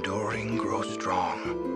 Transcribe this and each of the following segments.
enduring grow strong.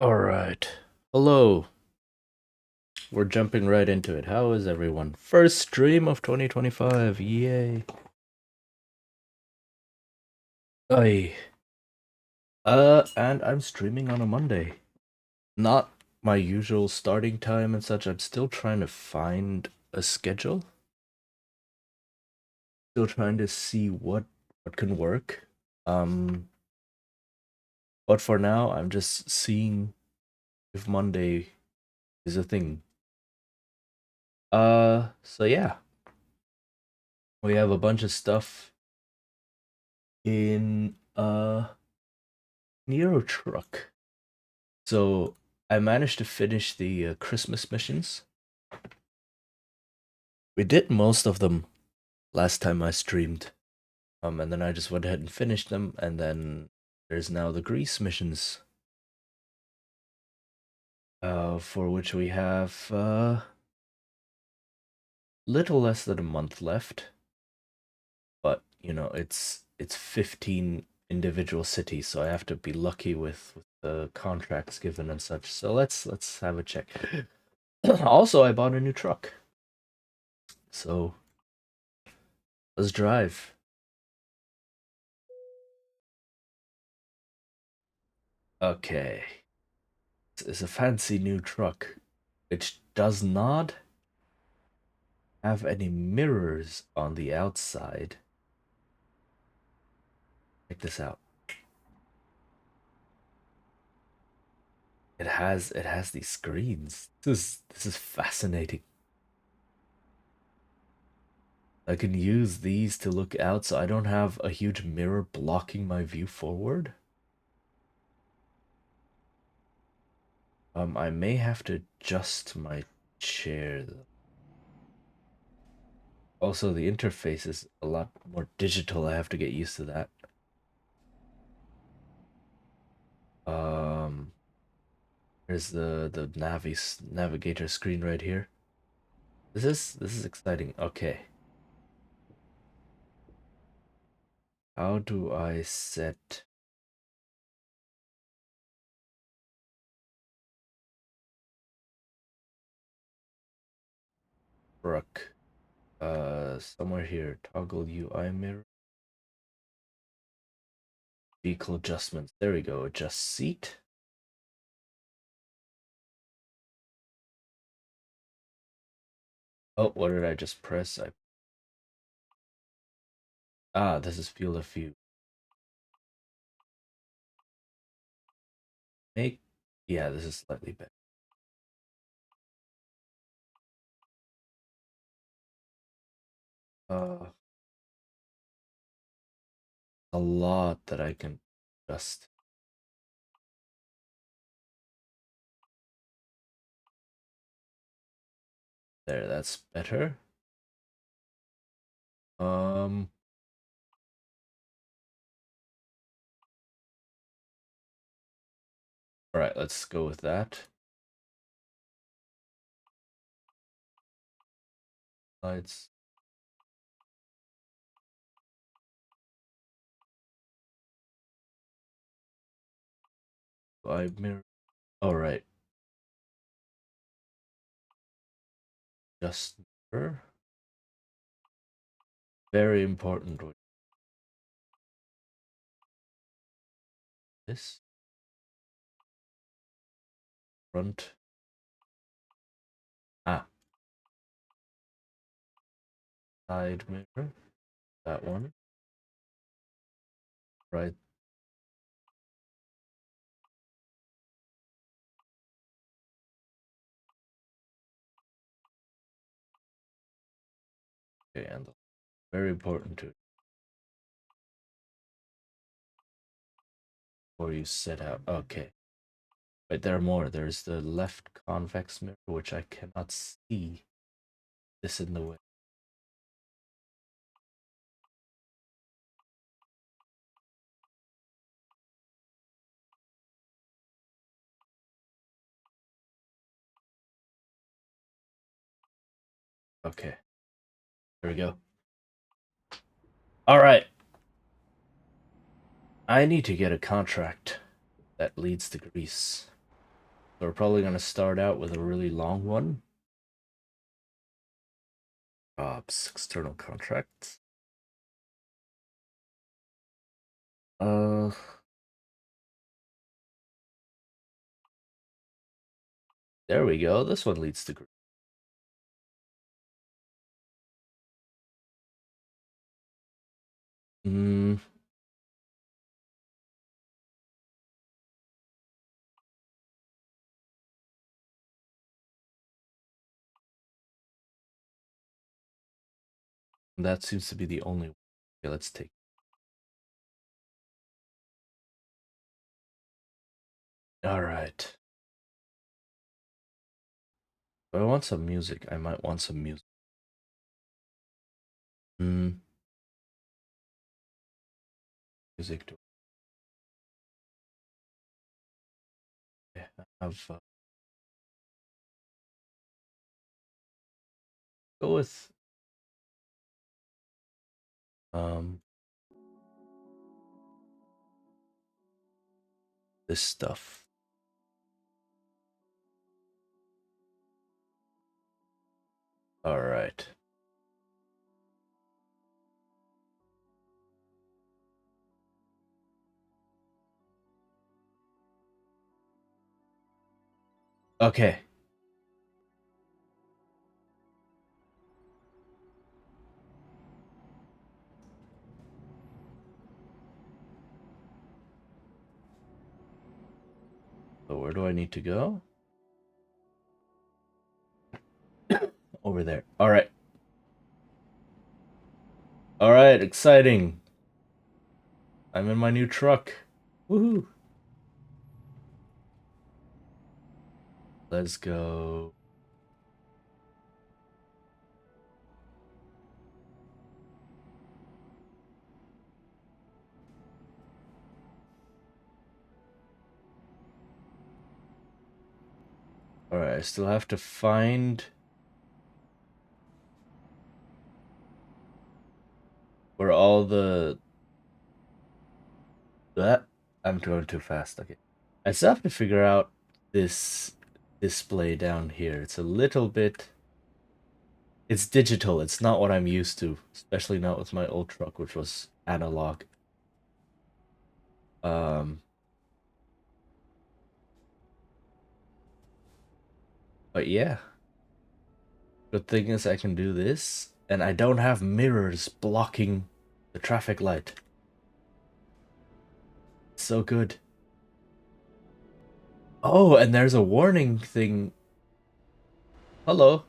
All right. Hello. We're jumping right into it. How is everyone? First stream of 2025. Yay. Aye. And I'm streaming on a Monday. Not my usual starting time and such. I'm still trying to find a schedule. Still trying to see what can work. But for now, I'm just seeing if Monday is a thing. So yeah. We have a bunch of stuff in Nero truck. So I managed to finish the Christmas missions. We did most of them last time I streamed. And then I just went ahead and finished them, and then there's now the Greece missions. For which we have little less than a month left. But you know, it's 15 individual cities, so I have to be lucky with the contracts given and such. So let's have a check. Also, I bought a new truck. So let's drive. Okay. It's a fancy new truck, which does not have any mirrors on the outside. Check this out. it has these screens. This is fascinating. I can use these to look out so I don't have a huge mirror blocking my view forward. I may have to adjust my chair though. Also, the interface is a lot more digital. I have to get used to that. Um, There's the navigator screen right here. This is exciting. Okay. How do I set Brook? Somewhere here. Toggle UI mirror. Vehicle adjustments. There we go. Adjust seat. Oh, what did I just press? This is field of view. Make, yeah, this is slightly better. A lot that I can adjust. There, that's better. Um, all right, let's go with that. Lights. Vibe mirror. All right. Just mirror. Very important with this. Front. Side mirror. That one. Right. Okay, and very important to before you set out. Okay. Wait, there are more. There's the left convex mirror, which I cannot see. This in the way. Okay. There we go. All right. I need to get a contract that leads to Greece. So we're probably going to start out with a really long one. Jobs, external contracts. Uh, there we go. This one leads to Greece. Hmm. That seems to be the only one. Okay, let's take. All right. If I want some music, I might want some music. Hmm. Music to have. Go with um this stuff. All right. Okay. So So where do I need to go? Over there. All right. All right, exciting. I'm in my new truck. Woohoo. Let's go. All right, I still have to find where all the that I'm going too fast. Okay. I still have to figure out this display down here. It's a little bit it's digital. It's not what I'm used to, especially not with my old truck, which was analog. Um but yeah. Good thing is I can do this, and I don't have mirrors blocking the traffic light. So good. Oh, and there's a warning thing. Hello.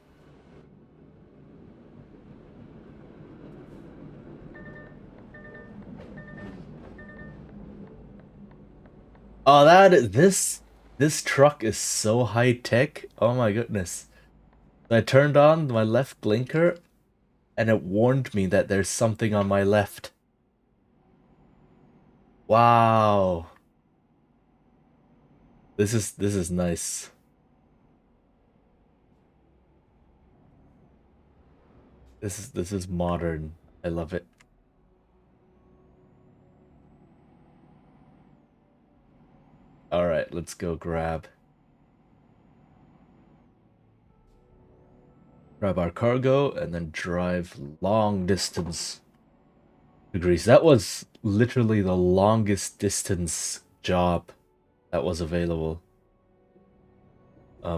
Oh, this truck is so high tech. Oh my goodness. I turned on my left blinker and it warned me that there's something on my left. Wow. This is nice. This is modern. I love it. All right, let's go grab our cargo and then drive long distance to Greece. That was literally the longest distance job that was available.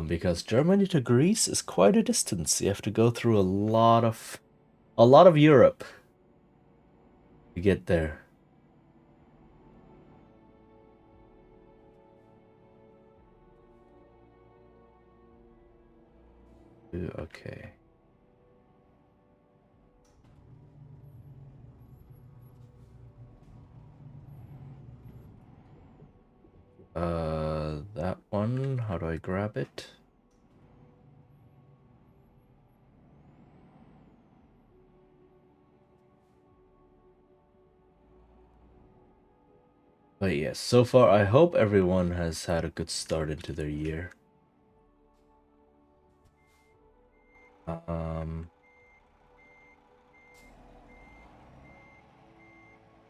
Because Germany to Greece is quite a distance. You have to go through a lot of Europe to get there. Okay. That one, how do I grab it? But yes, so far I hope everyone has had a good start into their year.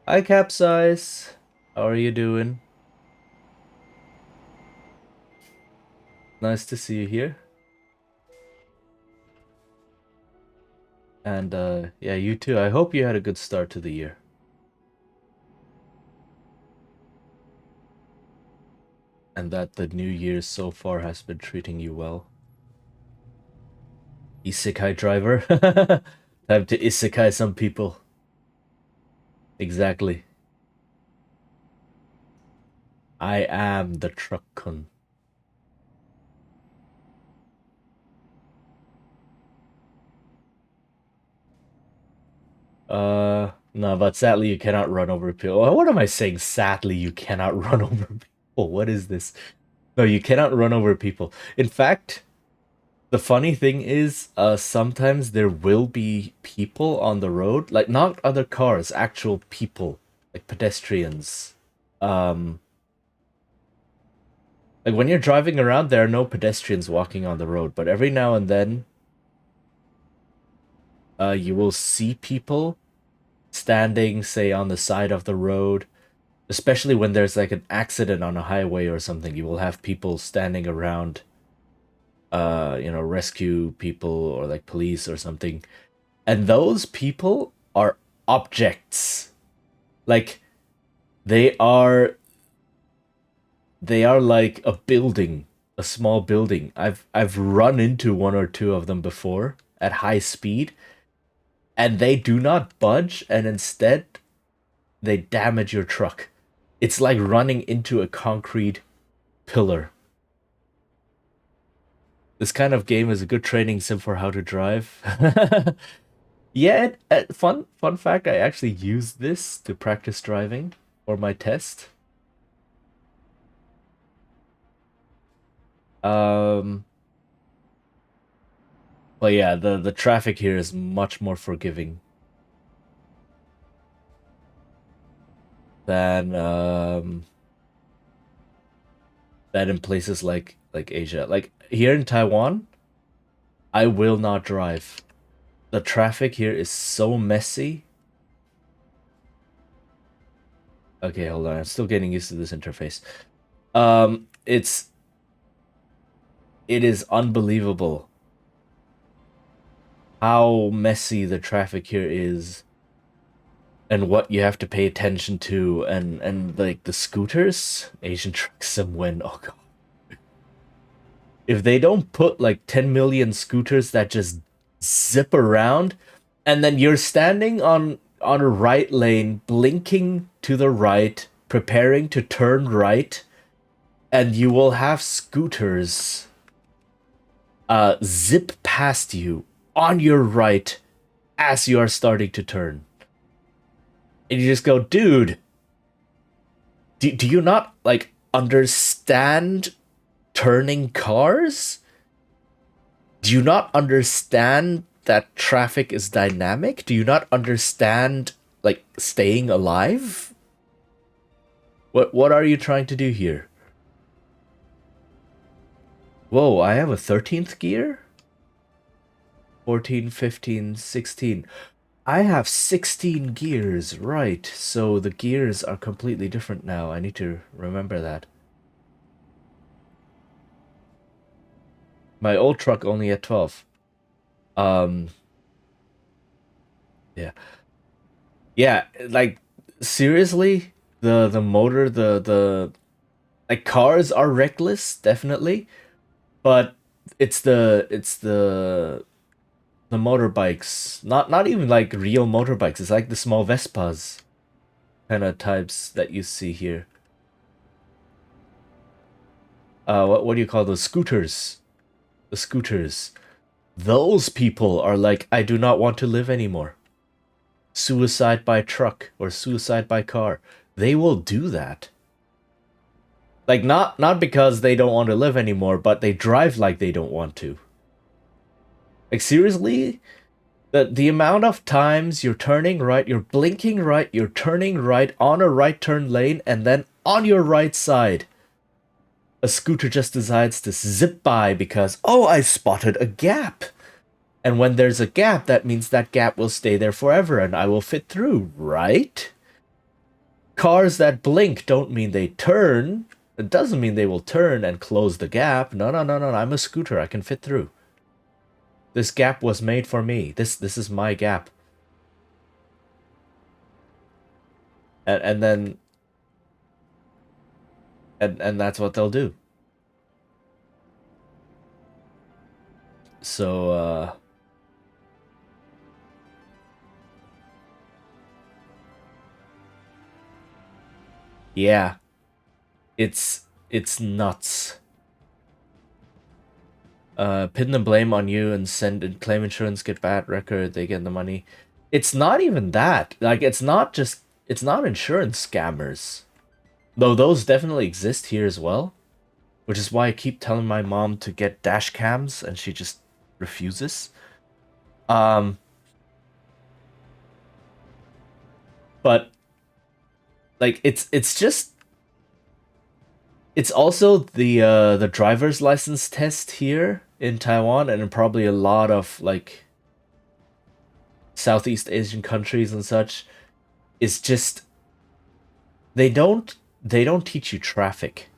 Hi Capsize. How are you doing? Nice to see you here. And yeah, you too. I hope you had a good start to the year. And that the new year so far has been treating you well. Isekai driver. Time to isekai some people. Exactly. I am the truck-kun. No, but sadly you cannot run over people. What am I saying? Sadly, you cannot run over people. What is this? No, you cannot run over people. In fact, the funny thing is, sometimes there will be people on the road, like not other cars, actual people, like pedestrians. Um, like when you're driving around, there are no pedestrians walking on the road, but every now and then, you will see people standing, say, on the side of the road, especially when there's like an accident on a highway or something. You will have people standing around, rescue people or like police or something. And those people are objects. Like they are they are like a building, a small building. I've run into one or two of them before at high speed, and they do not budge, and instead they damage your truck. It's like running into a concrete pillar. This kind of game is a good training sim for how to drive. Yeah, fun fact, I actually used this to practice driving for my test. Um, but yeah, the traffic here is much more forgiving than than in places like Asia. Like here in Taiwan, I will not drive. The traffic here is so messy. Okay, hold on. I'm still getting used to this interface. It is unbelievable how messy the traffic here is and what you have to pay attention to and like the scooters, Asian truck sim win. Oh god. If they don't put like 10 million scooters that just zip around and then you're standing on a right lane blinking to the right, preparing to turn right, and you will have scooters zip past you on your right as you are starting to turn. And you just go, dude, do you not like understand turning cars? Do you not understand that traffic is dynamic? Do you not understand like staying alive? What are you trying to do here? Whoa, I have a 13th gear? 14, 15, 16. I have 16 gears, right. So the gears are completely different now. I need to remember that. My old truck only had 12. Um, yeah. Yeah, like seriously, the motor, the like cars are reckless, definitely, but it's the motorbikes, not even like real motorbikes. It's like the small Vespas kind of types that you see here. What do you call those scooters? The scooters. Those people are like, I do not want to live anymore. Suicide by truck or suicide by car. They will do that. Like not because they don't want to live anymore, but they drive like they don't want to. Like seriously, the amount of times you're turning right, you're blinking right, you're turning right on a right turn lane, and then on your right side, a scooter just decides to zip by because, oh, I spotted a gap. And when there's a gap, that means that gap will stay there forever and I will fit through, right? Cars that blink don't mean they turn. It doesn't mean they will turn and close the gap. No, no, no, no. I'm a scooter. I can fit through. This gap was made for me. This is my gap. And then and that's what they'll do. So yeah, it's nuts. Pin the blame on you and send and claim insurance, get bad record, they get the money. It's not even that. Like it's not insurance scammers. Though those definitely exist here as well. Which is why I keep telling my mom to get dash cams and she just refuses. Um but like it's just it's also the driver's license test here in Taiwan and in probably a lot of like Southeast Asian countries and such is just they don't teach you traffic.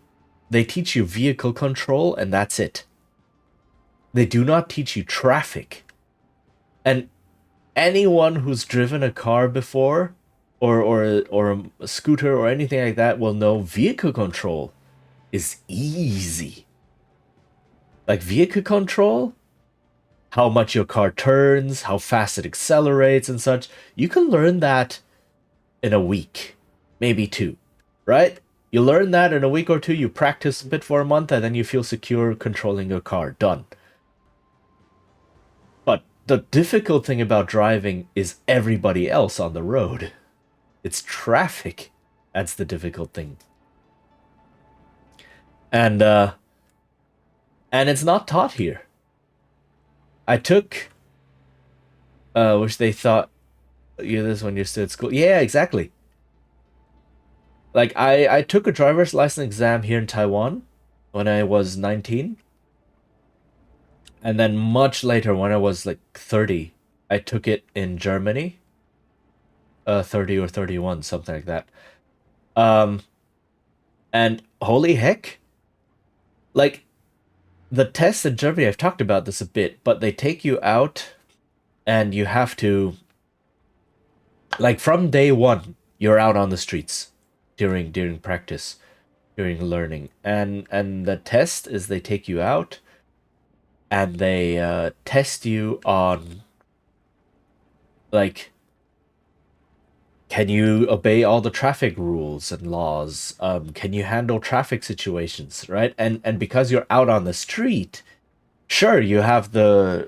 They teach you vehicle control and that's it. They do not teach you traffic. And anyone who's driven a car before or a scooter or anything like that will know vehicle control is easy. Like vehicle control, how much your car turns, how fast it accelerates and such, you can learn that in a week, maybe two, right? You learn that in a week or two, you practice a bit for a month, and then you feel secure controlling your car. Done. the difficult thing about driving is everybody else on the road. It's traffic. That's the difficult thing. And it's not taught here. I took which they thought you this when you're still at school. Yeah, exactly. Like I took a driver's license exam here in Taiwan when I was 19, and then much later when I was like 30, I took it in Germany. 30 or 31, something like that. Um and holy heck, like the tests in Germany, I've talked about this a bit, but they take you out and you have to, like, from day one, you're out on the streets during practice, during learning, and the test is they take you out and they test you on, like, can you obey all the traffic rules and laws? Can you handle traffic situations, right? And because you're out on the street, sure, you have uh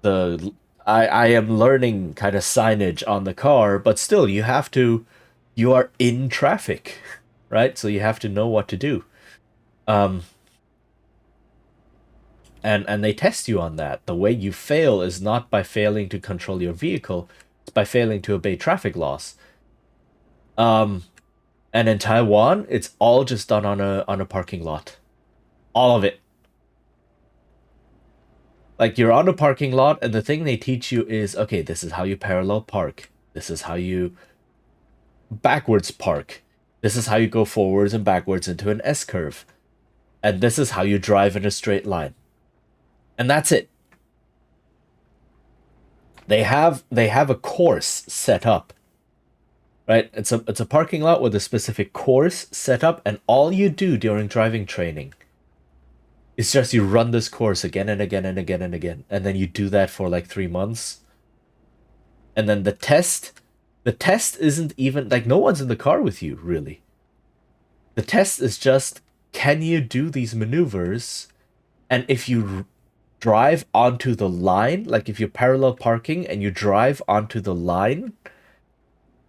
the I am learning kind of signage on the car, but still you are in traffic, right? So you have to know what to do. Um and they test you on that. The way you fail is not by failing to control your vehicle, it's by failing to obey traffic laws. Um and in Taiwan, it's all just done on a parking lot. All of it. Like you're on a parking lot and the thing they teach you is, okay, this is how you parallel park. This is how you backwards park. This is how you go forwards and backwards into an S curve. And this is how you drive in a straight line. And that's it. They have a course set up. Right? It's a parking lot with a specific course set up, and all you do during driving training is just you run this course again and again and again and again. And then you do that for like 3 months. And then the test isn't even like no one's in the car with you, really. The test is just, can you do these maneuvers? And if you drive onto the line, like if you're parallel parking and you drive onto the line,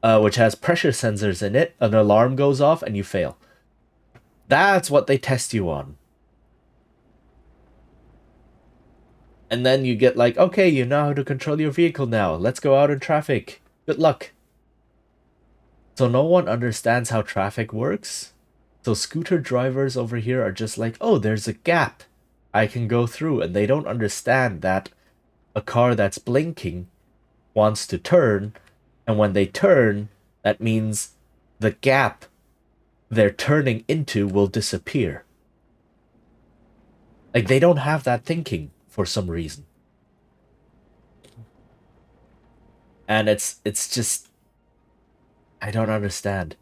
which has pressure sensors in it, an alarm goes off and you fail. That's what they test you on. And then you get like, okay, you know how to control your vehicle now. Let's go out in traffic. Good luck. So no one understands how traffic works. So scooter drivers over here are just like, oh, there's a gap I can go through. And they don't understand that a car that's blinking wants to turn. And when they turn, that means the gap they're turning into will disappear. Like they don't have that thinking for some reason. And it's just, I don't understand.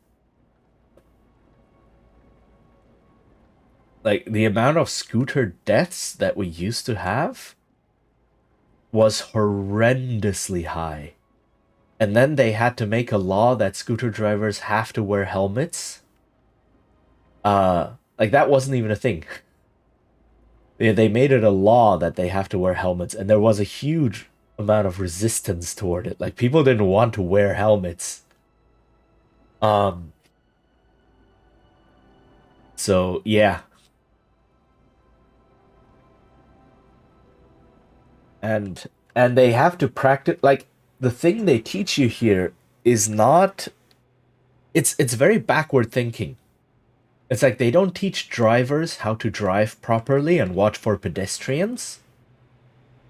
Like the amount of scooter deaths that we used to have was horrendously high. And then they had to make a law that scooter drivers have to wear helmets. Like that wasn't even a thing. They made it a law that they have to wear helmets, and there was a huge amount of resistance toward it. Like people didn't want to wear helmets. Um, so yeah. And they have to practice, like the thing they teach you here is not, it's very backward thinking. It's like they don't teach drivers how to drive properly and watch for pedestrians.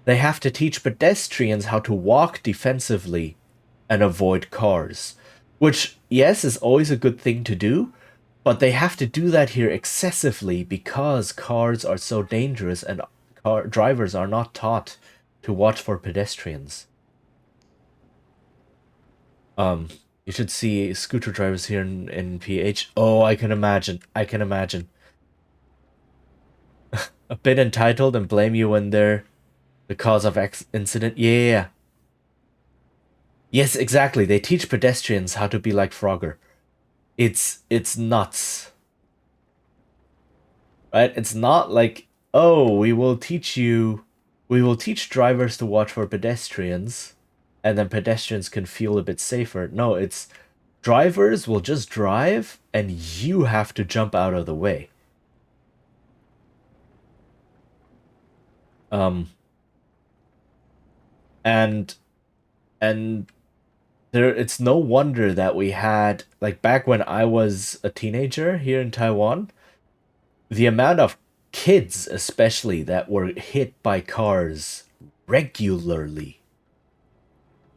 They have to teach pedestrians how to walk defensively and avoid cars. Which, yes, is always a good thing to do, but they have to do that here excessively because cars are so dangerous and car drivers are not taught to watch for pedestrians. Um, you should see scooter drivers here in PH. Oh, I can imagine. I can imagine. A bit entitled and blame you when they're the cause of incident. Yeah, yeah, yeah. Yes, exactly. They teach pedestrians how to be like Frogger. It's nuts. Right? It's not like, oh, we will teach you we will teach drivers to watch for pedestrians, and then pedestrians can feel a bit safer. No, it's drivers will just drive, and you have to jump out of the way. Um, and and there, it's no wonder that we had, like, back when I was a teenager here in Taiwan, the amount of kids, especially, that were hit by cars regularly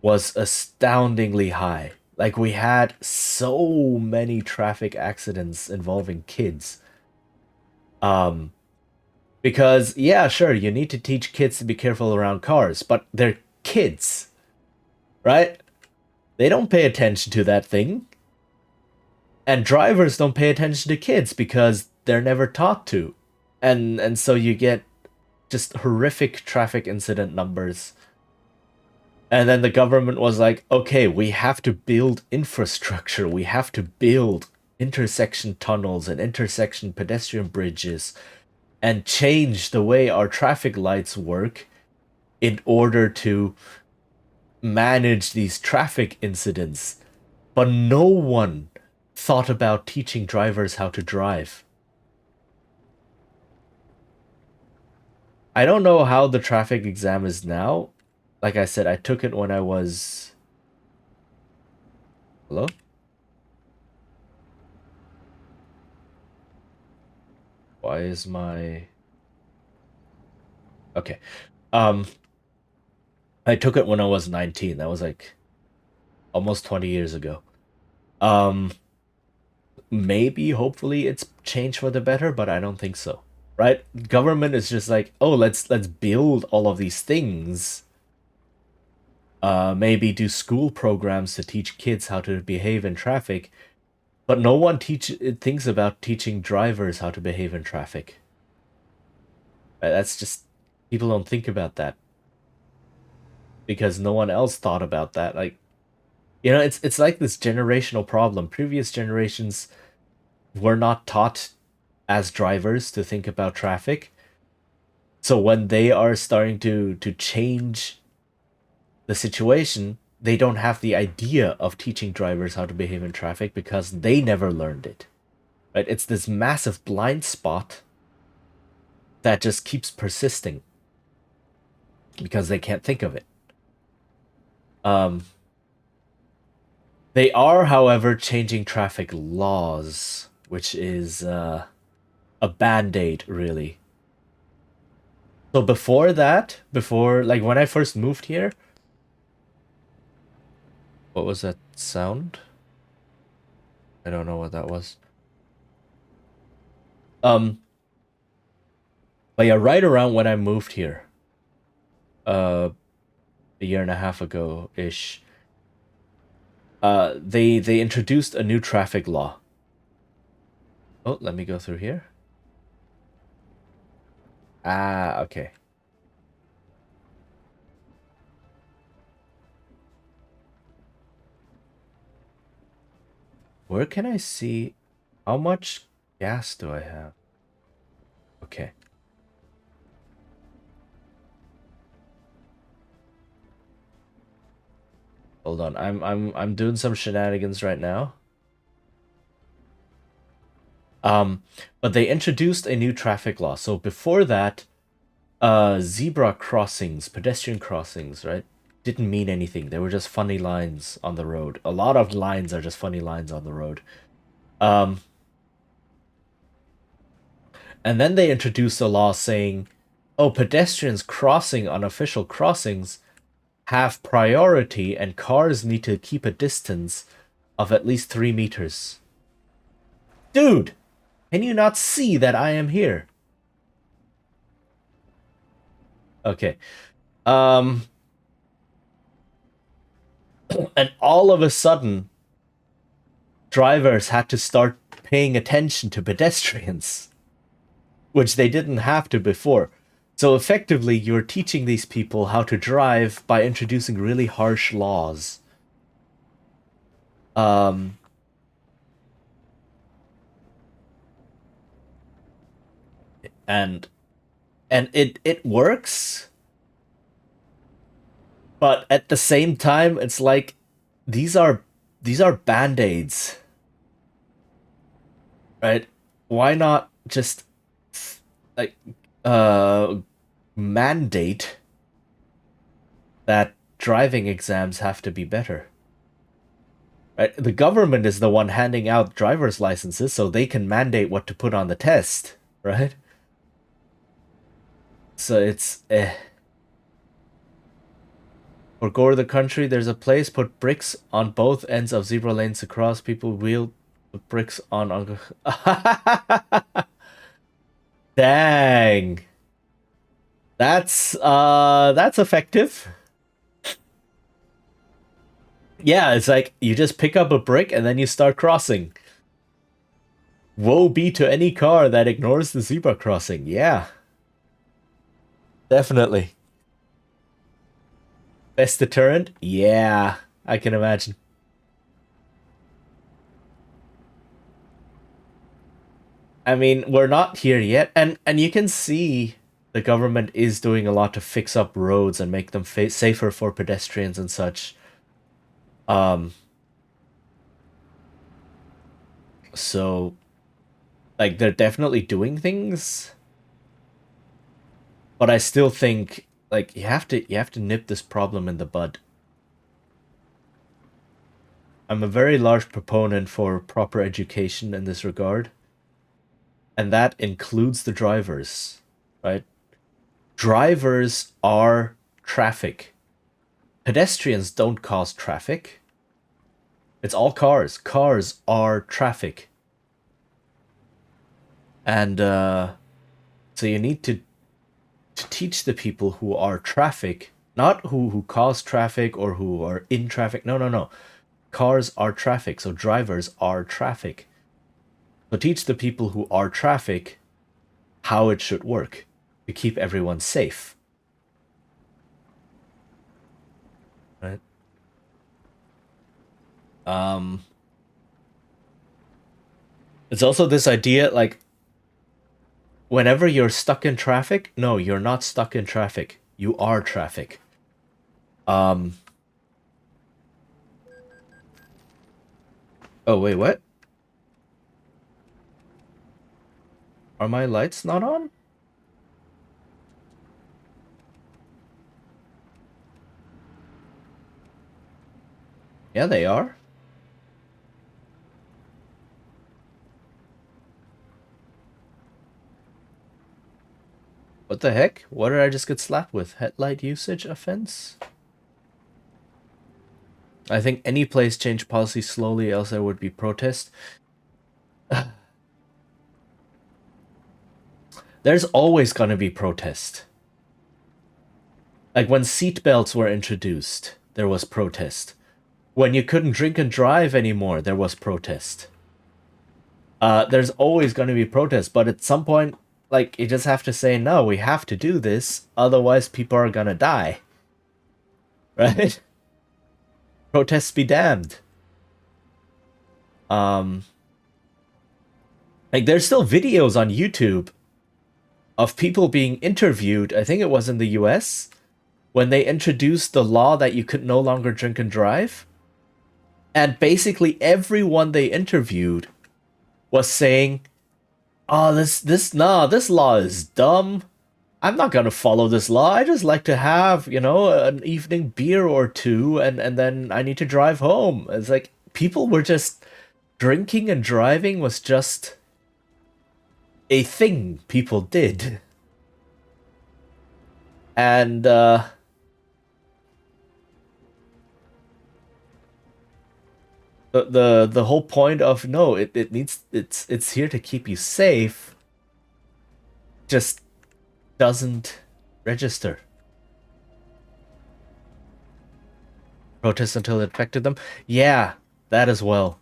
was astoundingly high. Like, we had so many traffic accidents involving kids. Um, because, yeah, sure, you need to teach kids to be careful around cars, but they're kids, right? They don't pay attention to that thing. And drivers don't pay attention to kids because they're never taught to. And so you get just horrific traffic incident numbers. And then the government was like, okay, we have to build infrastructure. We have to build intersection tunnels and intersection pedestrian bridges and change the way our traffic lights work in order to manage these traffic incidents. But no one thought about teaching drivers how to drive. I don't know how the traffic exam is now. Like I said, I took it when I was. Hello? Why is my. Okay. Um, I took it when I was 19. That was like almost 20 years ago. Um, maybe, hopefully, it's changed for the better, but I don't think so. Right? Government is just like, oh, let's build all of these things. Maybe do school programs to teach kids how to behave in traffic, but no one thinks about teaching drivers how to behave in traffic. Right? That's just people don't think about that because no one else thought about that. Like, it's like this generational problem. Previous generations were not taught as drivers to think about traffic. So when they are starting to change the situation, they don't have the idea of teaching drivers how to behave in traffic because they never learned it. Right? It's this massive blind spot that just keeps persisting because they can't think of it. Um, they are, however, changing traffic laws, which is a band-aid, really. So before that, before, like, when I first moved here, what was that sound? I don't know what that was. Um, but yeah, right around when I moved here, uh, a year and a half ago ish, they introduced a new traffic law. Oh, let me go through here. Ah, okay. Where can I see how much gas do I have? Okay. Hold on. I'm doing some shenanigans right now. Um, but they introduced a new traffic law. So before that, zebra crossings, pedestrian crossings, right? Didn't mean anything. They were just funny lines on the road. A lot of lines are just funny lines on the road. Um, and then they introduced a law saying, oh, pedestrians crossing on official crossings have priority and cars need to keep a distance of at least 3 meters. Dude, can you not see that I am here? Okay. Um, and all of a sudden, drivers had to start paying attention to pedestrians, which they didn't have to before. So effectively, you're teaching these people how to drive by introducing really harsh laws. Um, and it works, But at the same time, it's like these are these are band-aids, right? Why not just like uh mandate that driving exams have to be better? Right? The government is the one handing out driver's licenses, so they can mandate what to put on the test, right? So it's For gore the country, there's a place. Put bricks on both ends of zebra lanes across. People wheel the bricks on. Dang, that's effective. Yeah, it's like you just pick up a brick and then you start crossing. Woe be to any car that ignores the zebra crossing. Yeah, definitely. Best deterrent? Yeah, I can imagine. I mean, we're not here yet, and you can see the government is doing a lot to fix up roads and make them safer for pedestrians and such. Um, so like they're definitely doing things, but I still think like you have to nip this problem in the bud. I'm a very large proponent for proper education in this regard, and that includes the drivers, right? Drivers are traffic. Pedestrians don't cause traffic. It's all cars. Cars are traffic. And so you need to teach the people who are traffic, not who cause traffic or who are in traffic. No, no, no. Cars are traffic, so drivers are traffic. So teach the people who are traffic how it should work to keep everyone safe. Right? Um it's also this idea like whenever you're stuck in traffic, no, you're not stuck in traffic. You are traffic. Um Oh wait, what? Are my lights not on? Yeah, they are. What the heck? What did I just get slapped with? Headlight usage offense? I think any place change policy slowly, else there would be protest. There's always gonna be protest. Like when seatbelts were introduced, there was protest. When you couldn't drink and drive anymore, there was protest. There's always gonna be protest, but at some point, like you just have to say, no, we have to do this, otherwise people are gonna die. Right? Protests be damned. Um, like there's still videos on YouTube of people being interviewed. I think it was in the US when they introduced the law that you could no longer drink and drive. And basically everyone they interviewed was saying, "Oh, this law is dumb. I'm not gonna follow this law. I just like to have, an evening beer or two, and then I need to drive home." It's like people were just drinking and driving was just a thing people did. And the whole point of no, it needs it's here to keep you safe just doesn't register. Protest until it affected them. Yeah, that as well.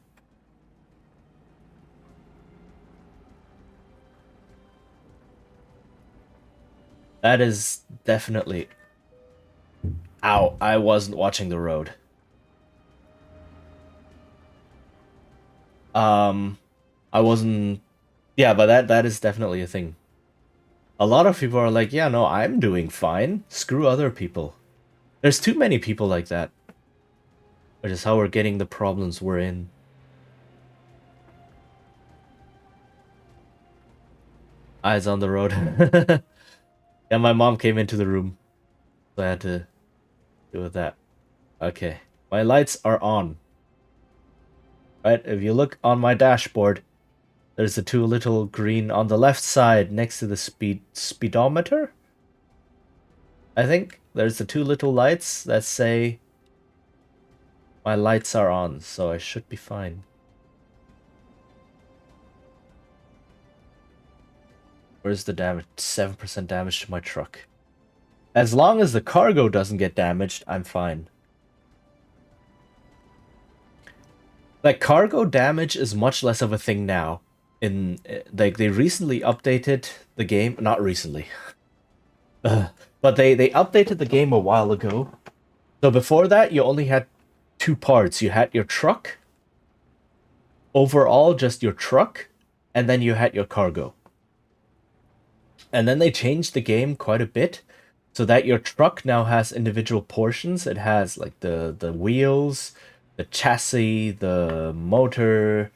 That is definitely. Ow, I wasn't watching the road. Um, I wasn't. Yeah, but that is definitely a thing. A lot of people are like, yeah, no, I'm doing fine. Screw other people. There's too many people like that. Which is how we're getting the problems we're in. Eyes on the road. Yeah, my mom came into the room. So I had to deal with that. Okay. My lights are on. Right? If you look on my dashboard, there's the two little green on the left side next to the speedometer. I think there's the two little lights that say my lights are on, so I should be fine. Where's the damage? 7% damage to my truck. As long as the cargo doesn't get damaged, I'm fine. Like, cargo damage is much less of a thing now. Like, they recently updated the game. Not recently. But they updated the game a while ago. So before that, you only had two parts. You had your truck, overall just your truck, and then you had your cargo. And then they changed the game quite a bit so that your truck now has individual portions. It has like the wheels, the chassis, the motor,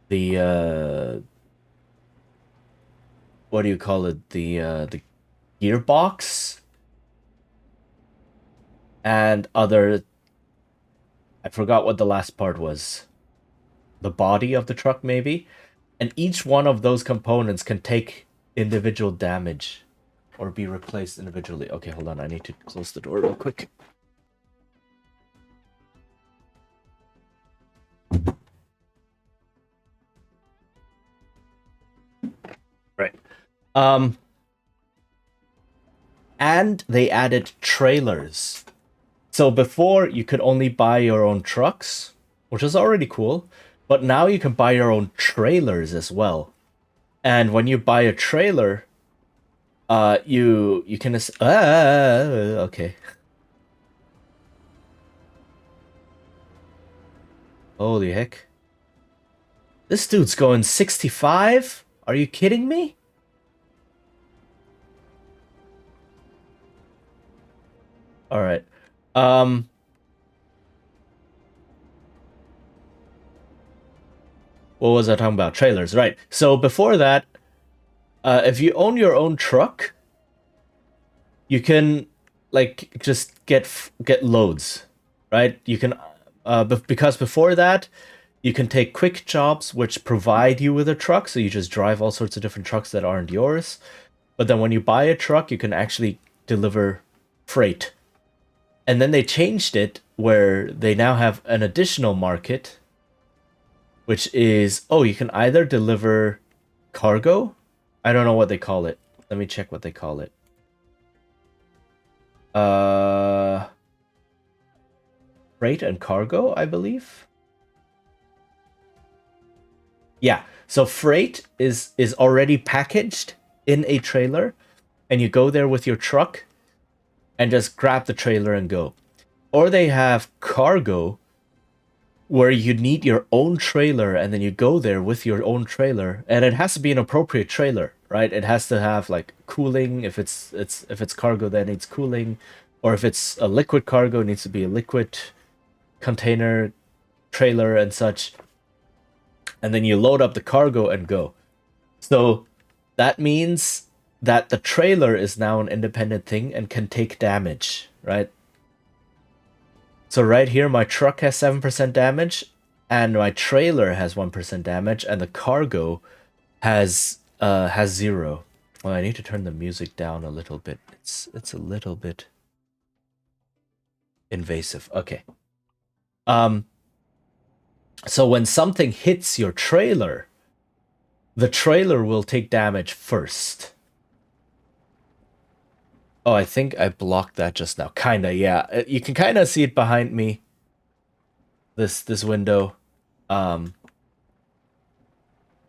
the what do you call it? The gearbox and other. I forgot what the last part was. The body of the truck, maybe, and each one of those components can take individual damage or be replaced individually. Okay, hold on. I need to close the door real quick. Right. And they added trailers. So before you could only buy your own trucks, which is already cool, but now you can buy your own trailers as well. And when you buy a trailer, you can okay. Holy heck. This dude's going 65? Are you kidding me? All right. What was I talking about? Trailers, right. So before that, if you own your own truck, you can like just get loads, right? You can because before that, you can take quick jobs which provide you with a truck, so you just drive all sorts of different trucks that aren't yours. But then when you buy a truck, you can actually deliver freight. And then they changed it where they now have an additional market, which is, oh, you can either deliver cargo. I don't know what they call it. Let me check what they call it. Freight and cargo, I believe. Yeah. So freight is already packaged in a trailer, and you go there with your truck and just grab the trailer and go. Or they have cargo, where you need your own trailer and then you go there with your own trailer, and it has to be an appropriate trailer, right? It has to have like cooling. If it's cargo that needs cooling, or if it's a liquid cargo, it needs to be a liquid container trailer and such. And then you load up the cargo and go. So that means that the trailer is now an independent thing and can take damage, right? So right here, my truck has 7% damage, and my trailer has 1% damage, and the cargo has 0. Well, I need to turn the music down a little bit. It's a little bit invasive. Okay. So when something hits your trailer, the trailer will take damage first. Oh, I think I blocked that just now. Kinda, yeah. You can kind of see it behind me. This window. But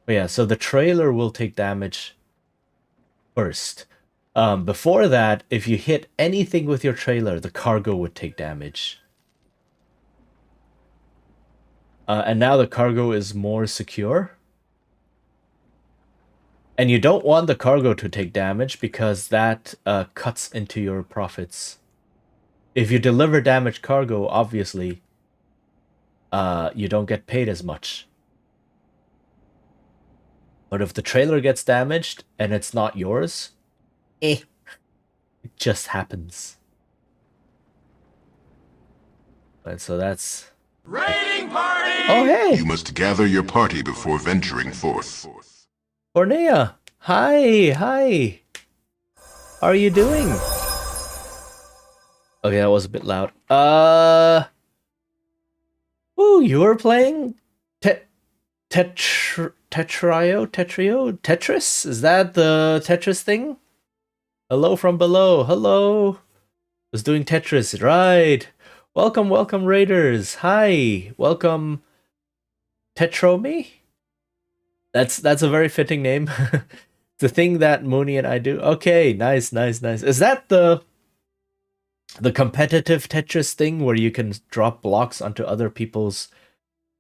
yeah, so the trailer will take damage first. Before that, if you hit anything with your trailer, the cargo would take damage. And now the cargo is more secure. And you don't want the cargo to take damage because that cuts into your profits. if you deliver damaged cargo, obviously, you don't get paid as much. But if the trailer gets damaged and it's not yours, it just happens. And so that's... Raiding party! Oh, hey! You must gather your party before venturing forth. Cornea! Hi! Hi! How are you doing? Okay, that was a bit loud. Ooh, you were playing Tetris? Is that the Tetris thing? Hello from below. Hello. Was doing Tetris, right? Welcome, welcome, Raiders. Hi, welcome, Tetromi. That's a very fitting name. The thing that Mooney and I do. Okay, nice, nice, nice. Is that the competitive Tetris thing where you can drop blocks onto other people's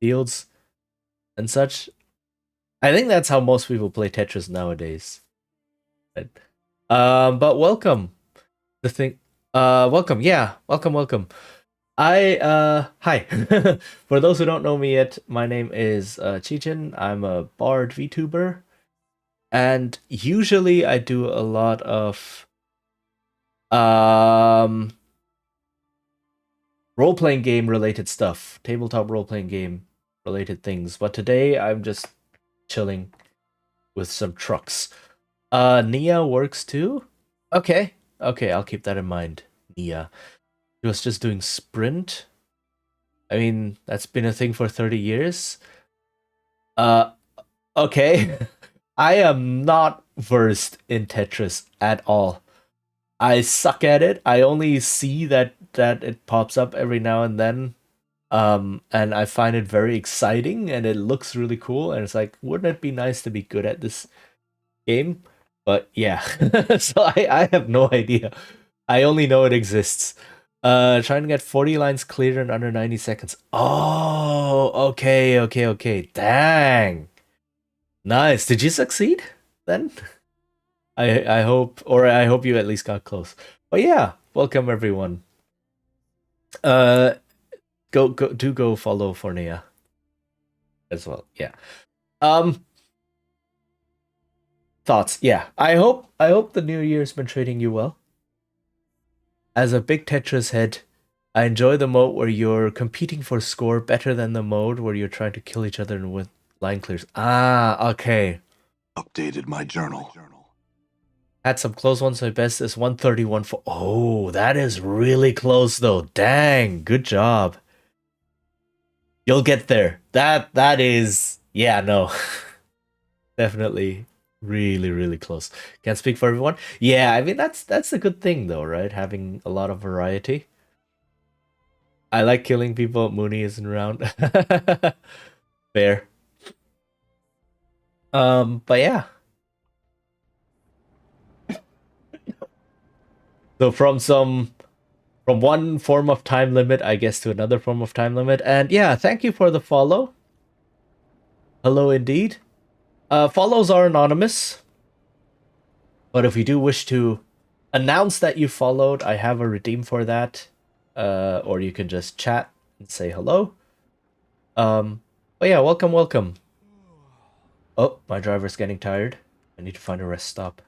fields and such? I think that's how most people play Tetris nowadays. But welcome. The thing. Welcome. Yeah, welcome, welcome. Hi. For those who don't know me yet, my name is Chichin. I'm a Bard VTuber. And usually I do a lot of role-playing game related stuff, tabletop role-playing game related things. But today I'm just chilling with some trucks. Nia works too? Okay. Okay, I'll keep that in mind. Nia. He was just doing sprint. I mean, that's been a thing for 30 years. Okay. I am not versed in Tetris at all. I suck at it. I only see that it pops up every now and then. And I find it very exciting and it looks really cool. And it's like, wouldn't it be nice to be good at this game? But yeah. So I have no idea. I only know it exists. Trying to get 40 lines cleared in under 90 seconds. Oh, okay, okay, okay. Dang. Nice. Did you succeed then? I hope, or I hope you at least got close. But yeah, welcome everyone. Go follow Fornea as well. Yeah. Thoughts? Yeah. I hope the new year's been treating you well. As a big Tetris head, I enjoy the mode where you're competing for score better than the mode where you're trying to kill each other with line clears. Ah, okay. Updated my journal. Had some close ones. My best is 131 for. Oh, that is really close though. Dang, good job. You'll get there. That is, yeah, no. Definitely really, really close. Can't speak for everyone. Yeah, I mean that's a good thing though, right? Having a lot of variety. I like killing people. Mooney isn't around. Fair. But yeah. So from one form of time limit, I guess, to another form of time limit. And yeah, thank you for the follow. Hello indeed. Follows are anonymous. But if you do wish to announce that you followed, I have a redeem for that. Or you can just chat and say hello. But yeah, welcome, welcome. Oh, my driver's getting tired. I need to find a rest stop.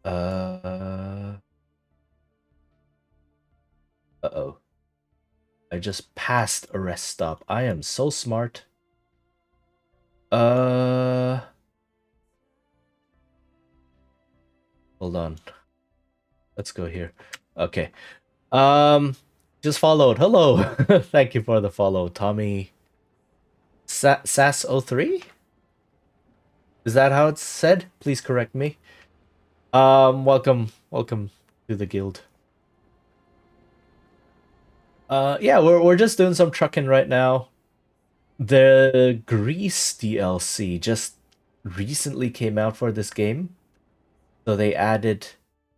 Uh-oh. I just passed a rest stop. I am so smart. Hold on. Let's go here. Okay. Just followed. Hello. Thank you for the follow, Tommy. Sass03? Is that how it's said? Please correct me. Welcome to the guild. Yeah, we're just doing some trucking right now. The Grease DLC just recently came out for this game. So they added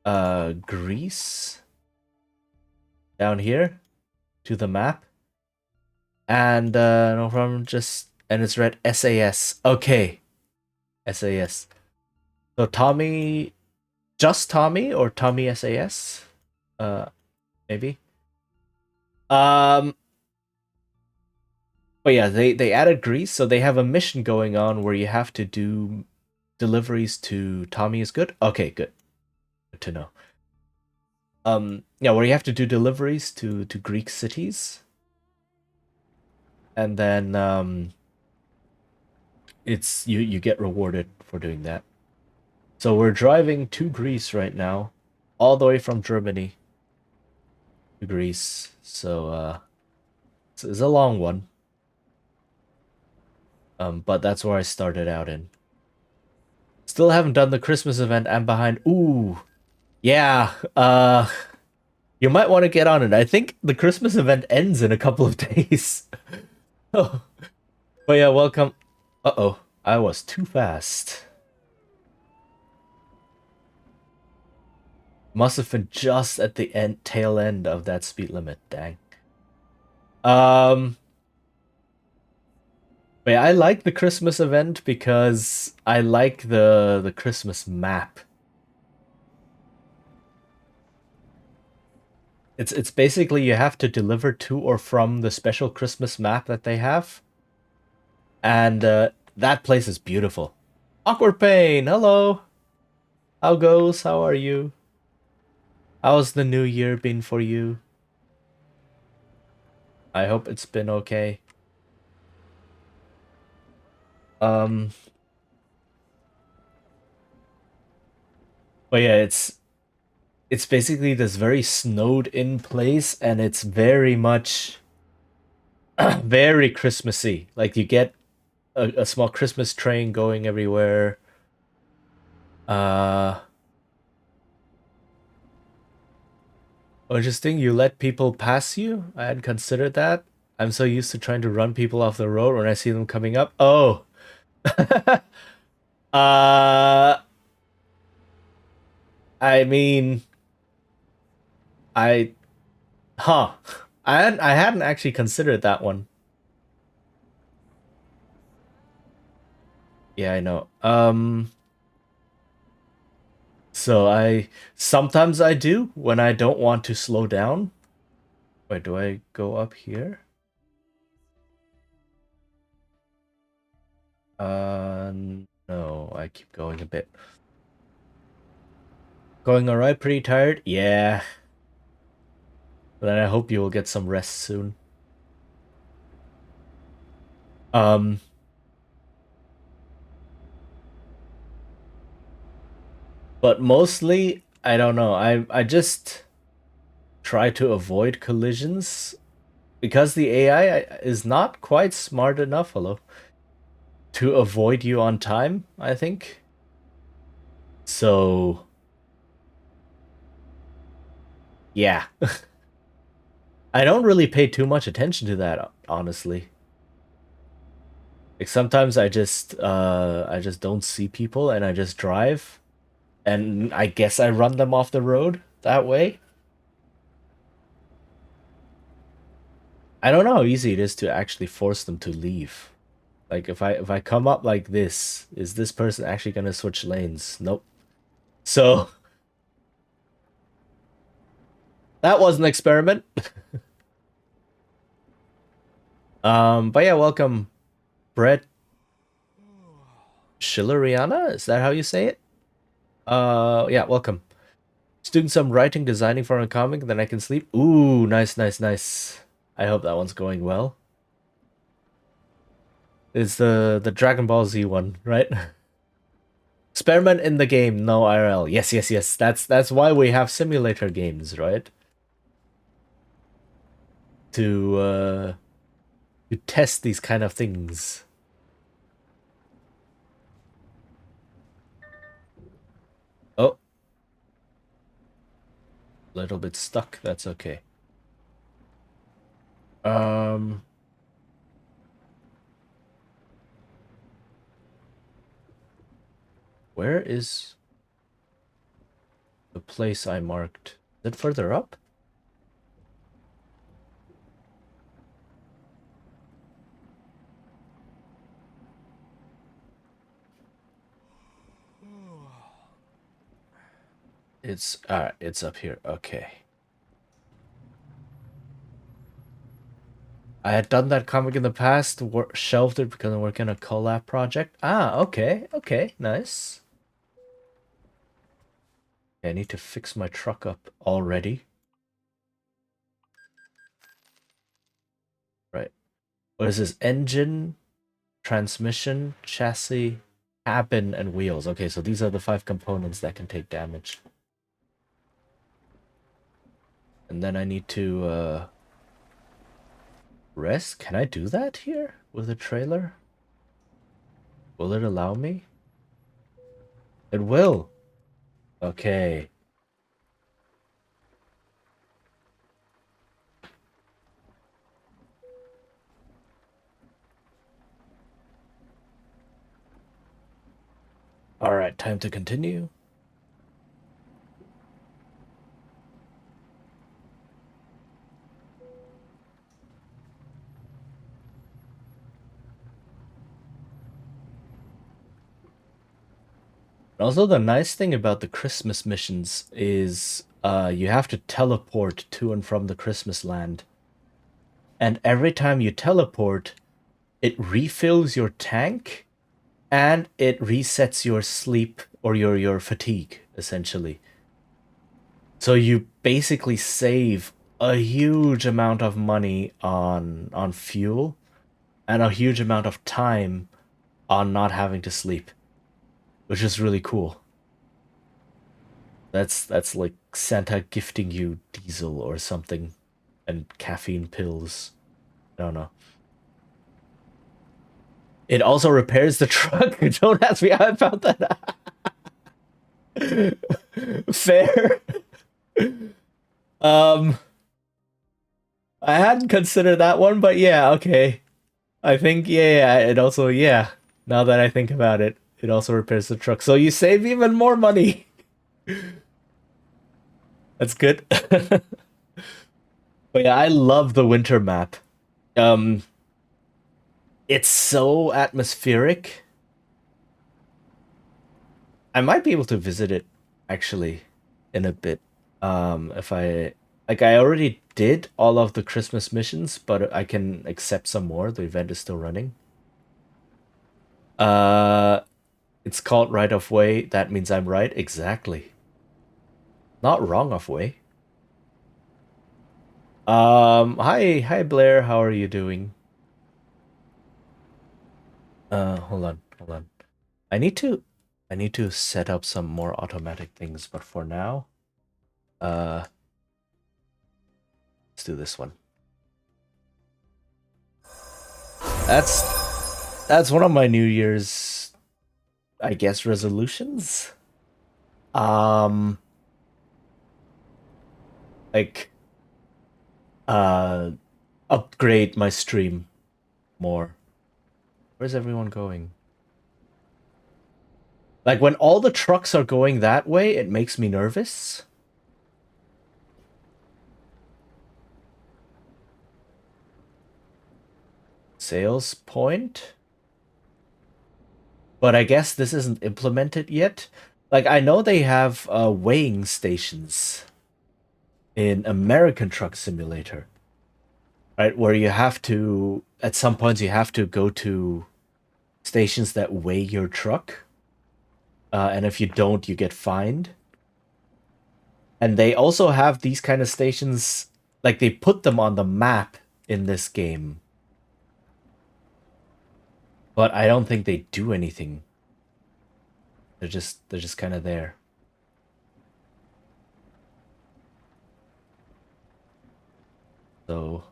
Grease down here to the map. And no problem, and it's read SAS. Okay. SAS. So Tommy, just Tommy or Tommy SAS? maybe. But yeah, they added Greece, so they have a mission going on where you have to do deliveries to Tommy is good. Okay, good to know. Yeah, where you have to do deliveries to Greek cities, and then it's you get rewarded for doing that. So we're driving to Greece right now, all the way from Germany to Greece. So it's a long one. But that's where I started out in. Still haven't done the Christmas event. I'm behind. Ooh, yeah. You might want to get on it. I think the Christmas event ends in a couple of days. Oh, but yeah, welcome. Uh-oh, I was too fast. Must have been just at the tail end of that speed limit. Dang. Um, but yeah, I like the Christmas event because I like the Christmas map. It's basically you have to deliver to or from the special Christmas map that they have, and that place is beautiful. Awkward Pain, hello. How goes? How are you? How's the new year been for you? I hope it's been okay. Um, but yeah, it's basically this very snowed in place, and it's very much very Christmassy. Like you get a small Christmas train going everywhere. Uh, Interesting. You let people pass you? I hadn't considered that. I'm so used to trying to run people off the road when I see them coming up. Oh. uh I mean, I huh. I hadn't actually considered that one. Yeah, I know. So I sometimes I do when I don't want to slow down. Wait, do I go up here? No, I keep going a bit. Going alright, pretty tired? Yeah. But then I hope you will get some rest soon. Um, but mostly, I don't know. I just try to avoid collisions because the AI is not quite smart enough, hello, to avoid you on time, I think. So, yeah. I don't really pay too much attention to that, honestly. Like sometimes I just don't see people and I just drive and I guess I run them off the road that way. I don't know how easy it is to actually force them to leave. Like if I come up like this, is this person actually gonna switch lanes? Nope. So that was an experiment. But yeah, welcome, Brett Schilleriana. Is that how you say it? Yeah, welcome. Just doing some writing, designing for a comic, then I can sleep. Ooh, nice, nice, nice. I hope that one's going well. It's the Dragon Ball Z one, right? Experiment in the game, no IRL. Yes, yes, yes. That's why we have simulator games, right? To test these kind of things. Oh, little bit stuck. That's okay. Um, where is the place I marked? Is it further up? It's up here. Okay. I had done that comic in the past, shelved it because I'm working on a collab project. Ah, okay, okay, nice. I need to fix my truck up already. Right. What is this? Engine, transmission, chassis, cabin, and wheels. Okay, so these are the 5 components that can take damage. And then I need to rest. Can I do that here with a trailer? Will it allow me? It will. Okay. All right, time to continue. Also, the nice thing about the Christmas missions is you have to teleport to and from the Christmas land. And every time you teleport, it refills your tank and it resets your sleep or your fatigue, essentially. So you basically save a huge amount of money on fuel and a huge amount of time on not having to sleep, which is really cool. That's like Santa gifting you diesel or something and caffeine pills. I don't know. It also repairs the truck. Don't ask me how I found that. Fair. Um, I hadn't considered that one, but yeah, okay. I think yeah, it also yeah. Now that I think about it, it also repairs the truck, so you save even more money. That's good. But yeah, I love the winter map. Um, it's so atmospheric. I might be able to visit it actually in a bit. If I like, I already did all of the Christmas missions, but I can accept some more. The event is still running. Uh, it's called right of way. That means I'm right. Exactly. Not wrong of way. Hi Blair. How are you doing? Hold on. I need to, I need to set up some more automatic things. But for now, uh, let's do this one. That's one of my New Year's, I guess, resolutions. Um, like, uh, upgrade my stream more. Where's everyone going? Like, when all the trucks are going that way, it makes me nervous. Sales point? But I guess this isn't implemented yet. Like, I know they have weighing stations in American Truck Simulator, right? Where you have to, at some points, you have to go to stations that weigh your truck. And if you don't, you get fined. And they also have these kind of stations, like they put them on the map in this game. But I don't think they do anything. They're just kind of there. So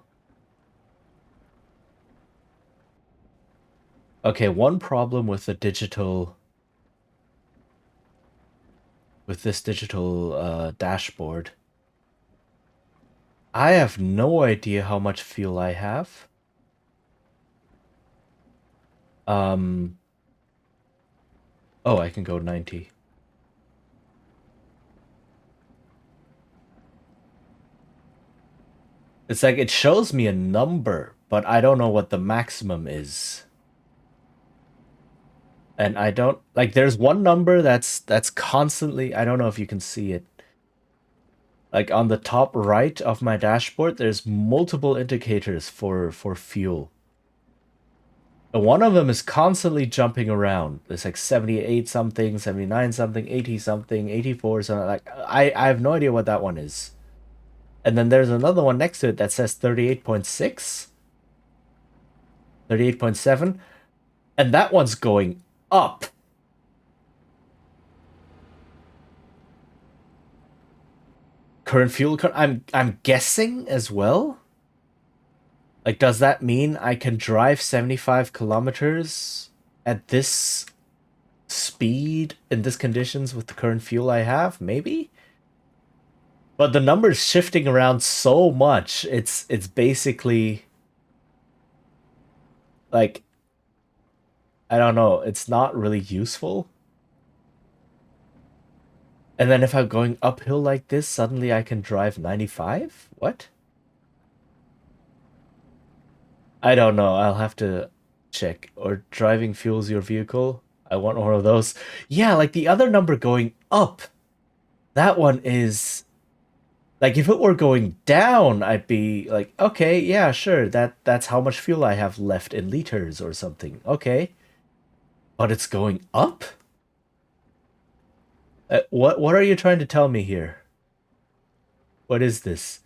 okay, one problem with the digital with this digital dashboard. I have no idea how much fuel I have. Um oh, I can go 90. It's like it shows me a number, but I don't know what the maximum is. And I don't like there's one number that's constantly, I don't know if you can see it. Like on the top right of my dashboard, there's multiple indicators for fuel. And one of them is constantly jumping around. There's like 78 something, 79 something, 80 something, 84 something. Like I have no idea what that one is. And then there's another one next to it that says 38.6, 38.7, and that one's going up. Current fuel, I'm guessing as well. Like, does that mean I can drive 75 kilometers at this speed in this conditions with the current fuel I have? Maybe. But the number's shifting around so much. It's basically like, I don't know, it's not really useful. And then if I'm going uphill like this, suddenly I can drive 95? What? I don't know. I'll have to check. Or driving fuels your vehicle. I want one of those. Yeah, like the other number going up. That one is like if it were going down, I'd be like, okay, yeah, sure. That's how much fuel I have left in liters or something. Okay. But it's going up? What are you trying to tell me here? What is this?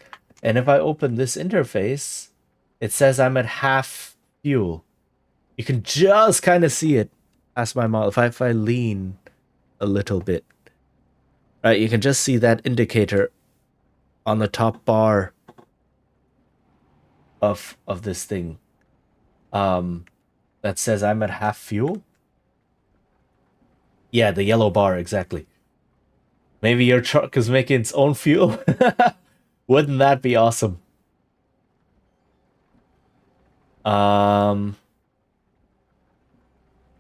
And if I open this interface, it says I'm at half fuel. You can just kind of see it past my mouth. If I lean a little bit, right, you can just see that indicator on the top bar of this thing. That says I'm at half fuel. Yeah, the yellow bar, exactly. Maybe your truck is making its own fuel? Wouldn't that be awesome?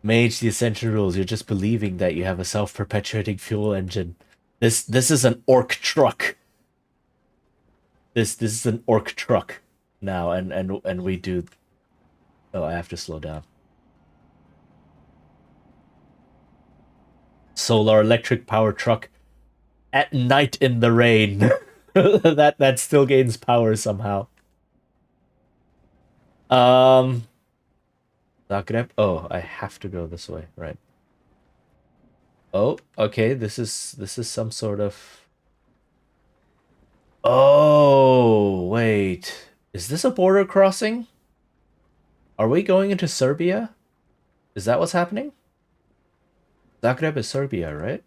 Mage, the essential rules. You're just believing that you have a self-perpetuating fuel engine. This is an orc truck. This is an orc truck now, and we do. Oh, I have to slow down. Solar electric power truck at night in the rain. that still gains power somehow. Zagreb. Oh, I have to go this way, right? Oh, okay. This is some sort of. Oh, wait. Is this a border crossing? Are we going into Serbia? Is that what's happening? Zagreb is Serbia, right?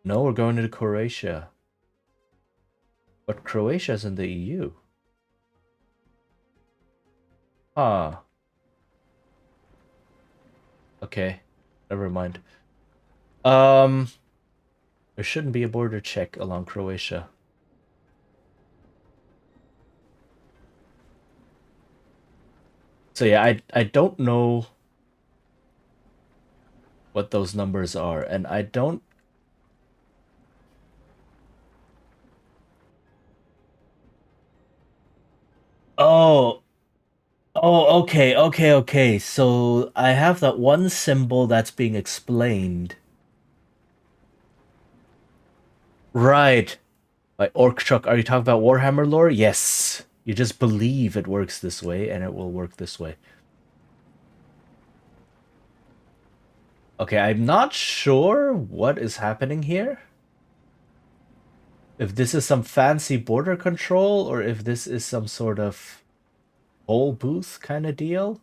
No, we're going into Croatia. But Croatia's in the EU. Ah. Okay. Never mind. There shouldn't be a border check along Croatia. So yeah, I don't know what those numbers are, and I don't. Oh, okay. So I have that one symbol that's being explained. Right. By Orc Truck, are you talking about Warhammer lore? Yes. You just believe it works this way, and it will work this way. Okay, I'm not sure what is happening here. If this is some fancy border control, or if this is some sort of toll booth kind of deal.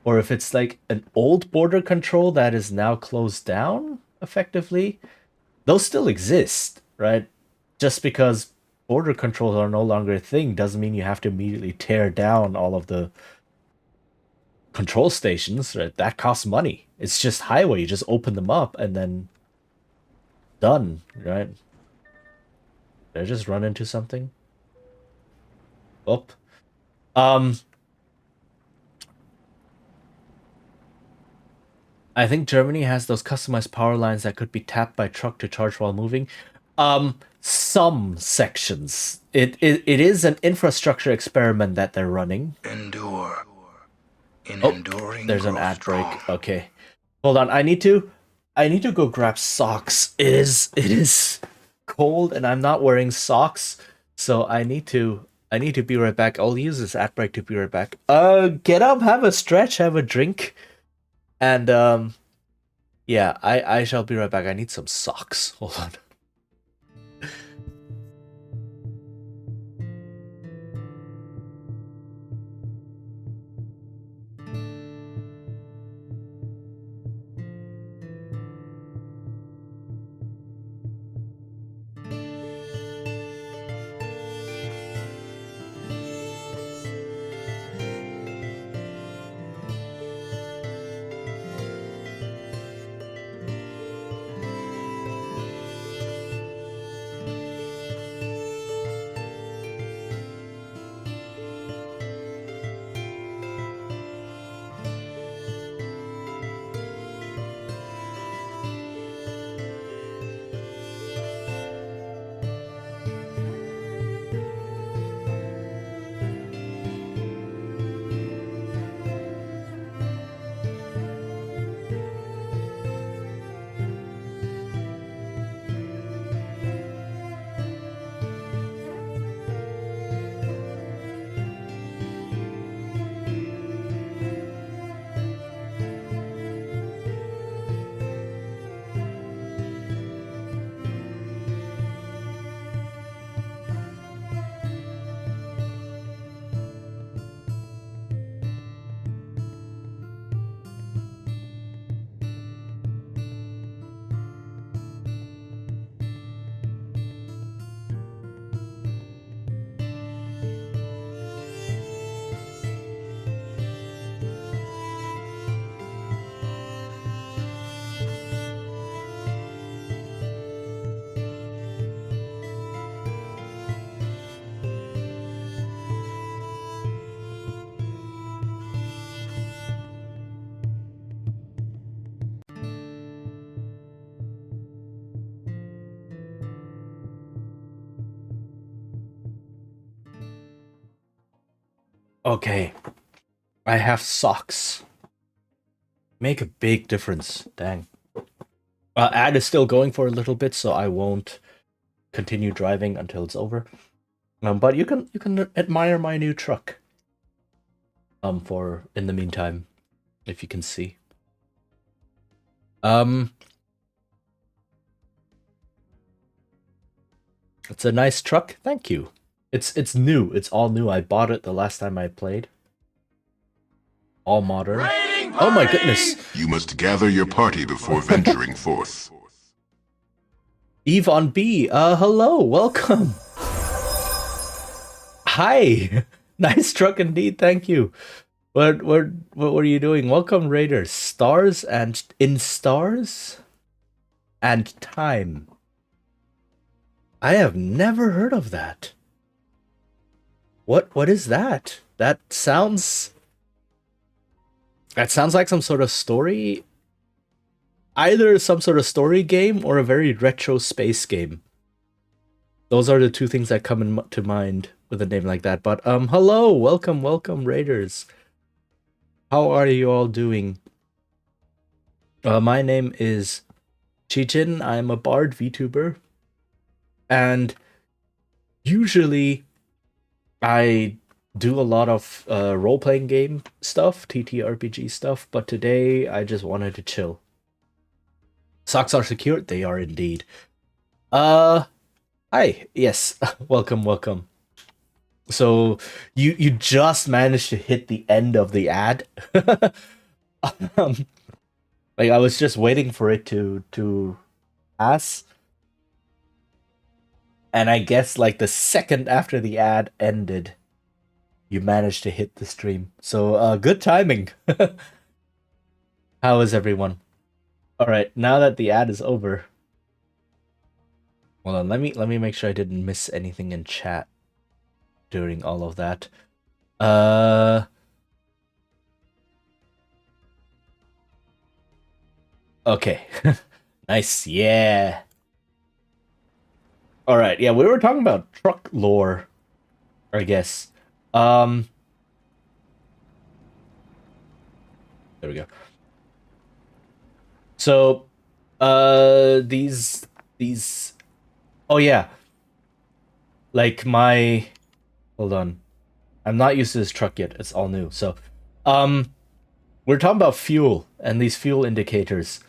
Or if it's like an old border control that is now closed down, effectively. Those still exist, right? Just because border controls are no longer a thing doesn't mean you have to immediately tear down all of the control stations, right? That costs money. It's just highway. You just open them up and then done, right? Did I just run into something? Oh. I think Germany has those customized power lines that could be tapped by truck to charge while moving. Some sections. It is an infrastructure experiment that they're running. Endure. In Oh, enduring, there's an grow ad break. strong. Okay. Hold on, I need to I need to go grab socks. It is cold and I'm not wearing socks, so I need to be right back. I'll use this ad break to be right back. Get up, have a stretch, have a drink, and yeah, I shall be right back. I need some socks. Hold on. Okay, I have socks. Make a big difference. Dang. Ad is still going for a little bit, so I won't continue driving until it's over. But you can admire my new truck. For in the meantime, if you can see. It's a nice truck. Thank you. It's new. It's all new. I bought it the last time I played. All modern. Oh my goodness. You must gather your party before venturing forth. Yvonne B. Hello. Welcome. Hi. Nice truck indeed. Thank you. What are you doing? Welcome, Raiders. Stars and in stars and time. I have never heard of that. What is that? That sounds like some sort of story. Either some sort of story game or a very retro space game. Those are the two things that come to mind with a name like that. But hello, welcome, Raiders. How are you all doing? My name is Chijin. I'm a bard VTuber. And usually I do a lot of role-playing game stuff, TTRPG stuff, but today I just wanted to chill. Socks are secured? They are indeed. Hi. Yes. welcome. So you just managed to hit the end of the ad. Like I was just waiting for it to pass. And I guess like the second after the ad ended, you managed to hit the stream. So good timing. How is everyone? All right, now that the ad is over. Hold on, let me make sure I didn't miss anything in chat during all of that. Okay. Nice. Yeah. All right. Yeah, we were talking about truck lore, I guess. There we go. So, These. Oh yeah, like my. Hold on, I'm not used to this truck yet. It's all new. So, um, we're talking about fuel and these fuel indicators.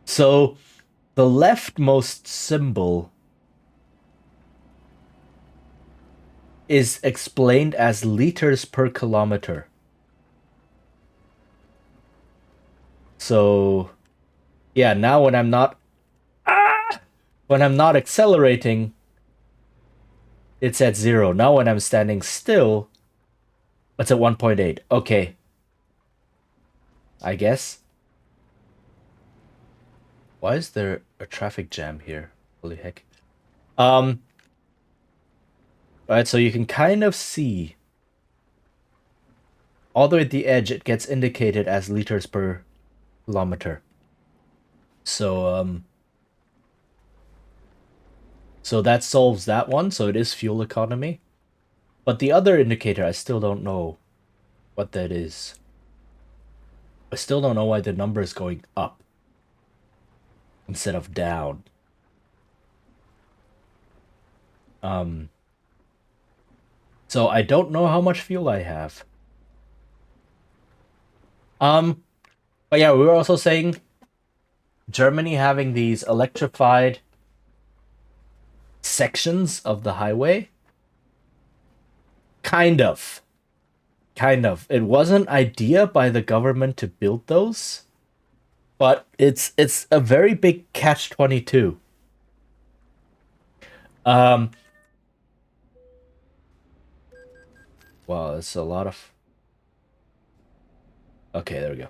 So, the leftmost symbol is explained as liters per kilometer. So, yeah, now when I'm not accelerating, it's at 0. Now when I'm standing still, it's at 1.8. Okay. I guess. Why is there a traffic jam here? Holy heck. Right, so you can kind of see all the way at the edge, it gets indicated as liters per kilometer. So, so that solves that one. So it is fuel economy. But the other indicator, I still don't know what that is. I still don't know why the number is going up instead of down. So I don't know how much fuel I have. But yeah, we were also saying Germany having these electrified sections of the highway. Kind of. Kind of. It was an idea by the government to build those, but it's a very big catch-22. Um Wow, it's a lot of. Okay, there we go.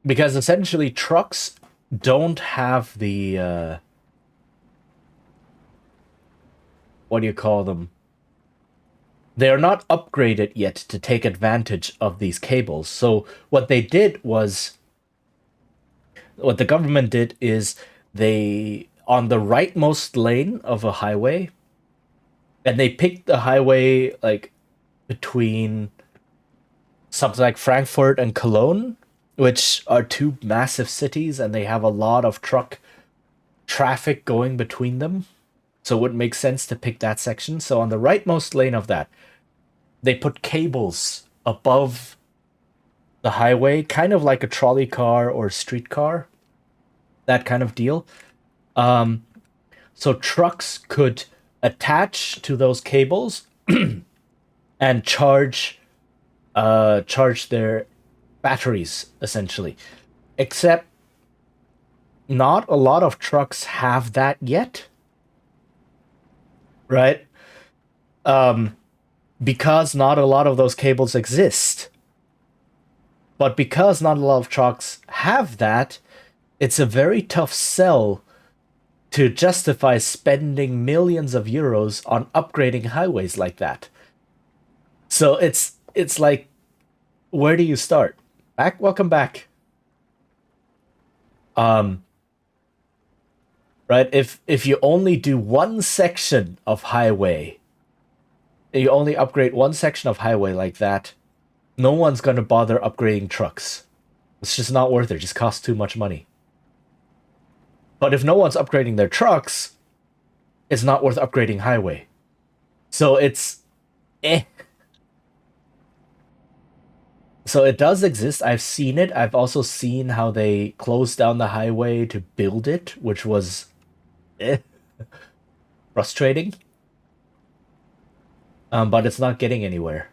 Because essentially trucks don't have the what do you call them? They're not upgraded yet to take advantage of these cables. So what they did was what the government did is they on the rightmost lane of a highway, and they picked the highway like between something like Frankfurt and Cologne, which are two massive cities and they have a lot of truck traffic going between them. So it would make sense to pick that section. So on the rightmost lane of that, they put cables above the highway, kind of like a trolley car or streetcar, that kind of deal. So trucks could attach to those cables and charge their batteries essentially. Except not a lot of trucks have that yet, right? Because not a lot of those cables exist. But because not a lot of trucks have that, it's a very tough sell to justify spending millions of euros on upgrading highways like that. So it's like, where do you start? Welcome back. Right? If you only do one section of highway, you only upgrade one section of highway like that, no one's gonna bother upgrading trucks. It's just not worth it. It just costs too much money. But if no one's upgrading their trucks, it's not worth upgrading highway. So it's eh. So it does exist. I've seen it. I've also seen how they closed down the highway to build it, which was frustrating. But it's not getting anywhere.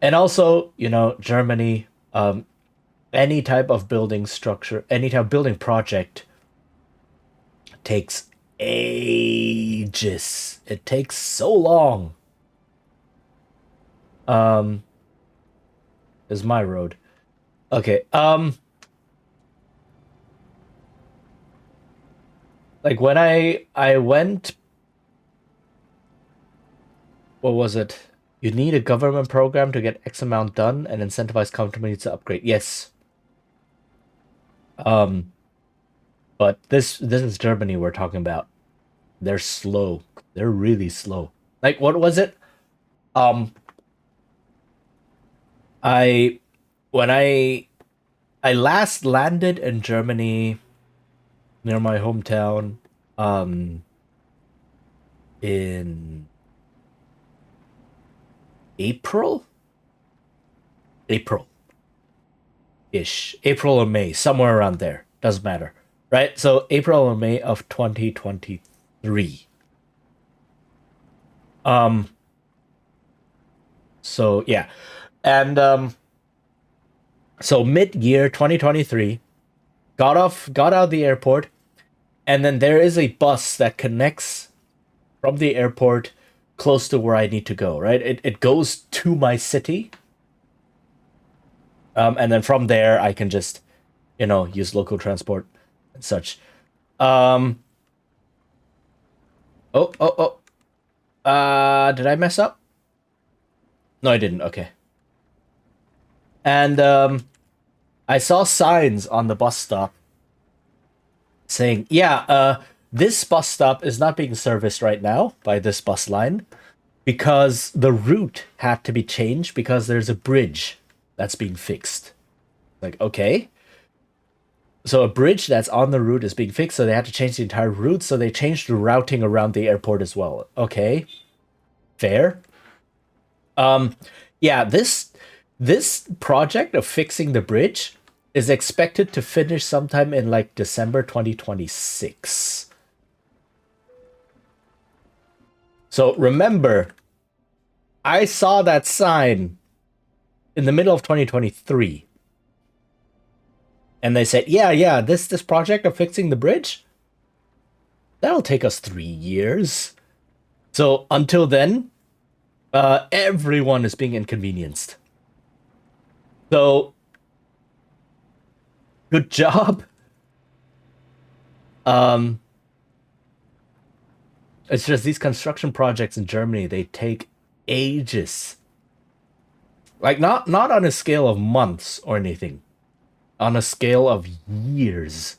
And also, Germany, any type of building structure, any type of building project takes ages. It takes so long. Is my road. Okay, like when I went, what was it? You need a government program to get X amount done and incentivize companies to upgrade. Yes. But this is Germany we're talking about. They're slow. They're really slow. Like what was it? Um I when I I last landed in Germany near my hometown in April? April-ish. April or May, somewhere around there. Doesn't matter. Right? So April or May of 2023. Um so yeah. And so mid-year 2023, got out of the airport, and then there is a bus that connects from the airport close to where I need to go, right? It goes to my city. And then from there I can just, use local transport and such. Um oh. Did I mess up? No, I didn't. Okay. And I saw signs on the bus stop saying, yeah, this bus stop is not being serviced right now by this bus line because the route had to be changed because there's a bridge that's being fixed. Like, okay. So a bridge that's on the route is being fixed, so they had to change the entire route, so they changed the routing around the airport as well. Okay. Fair. Yeah, this project of fixing the bridge is expected to finish sometime in like December 2026. So remember, I saw that sign in the middle of 2023. And they said, yeah, this project of fixing the bridge, that'll take us 3 years. So until then, everyone is being inconvenienced. So good job. It's just these construction projects in Germany, they take ages. Like not on a scale of months or anything, on a scale of years.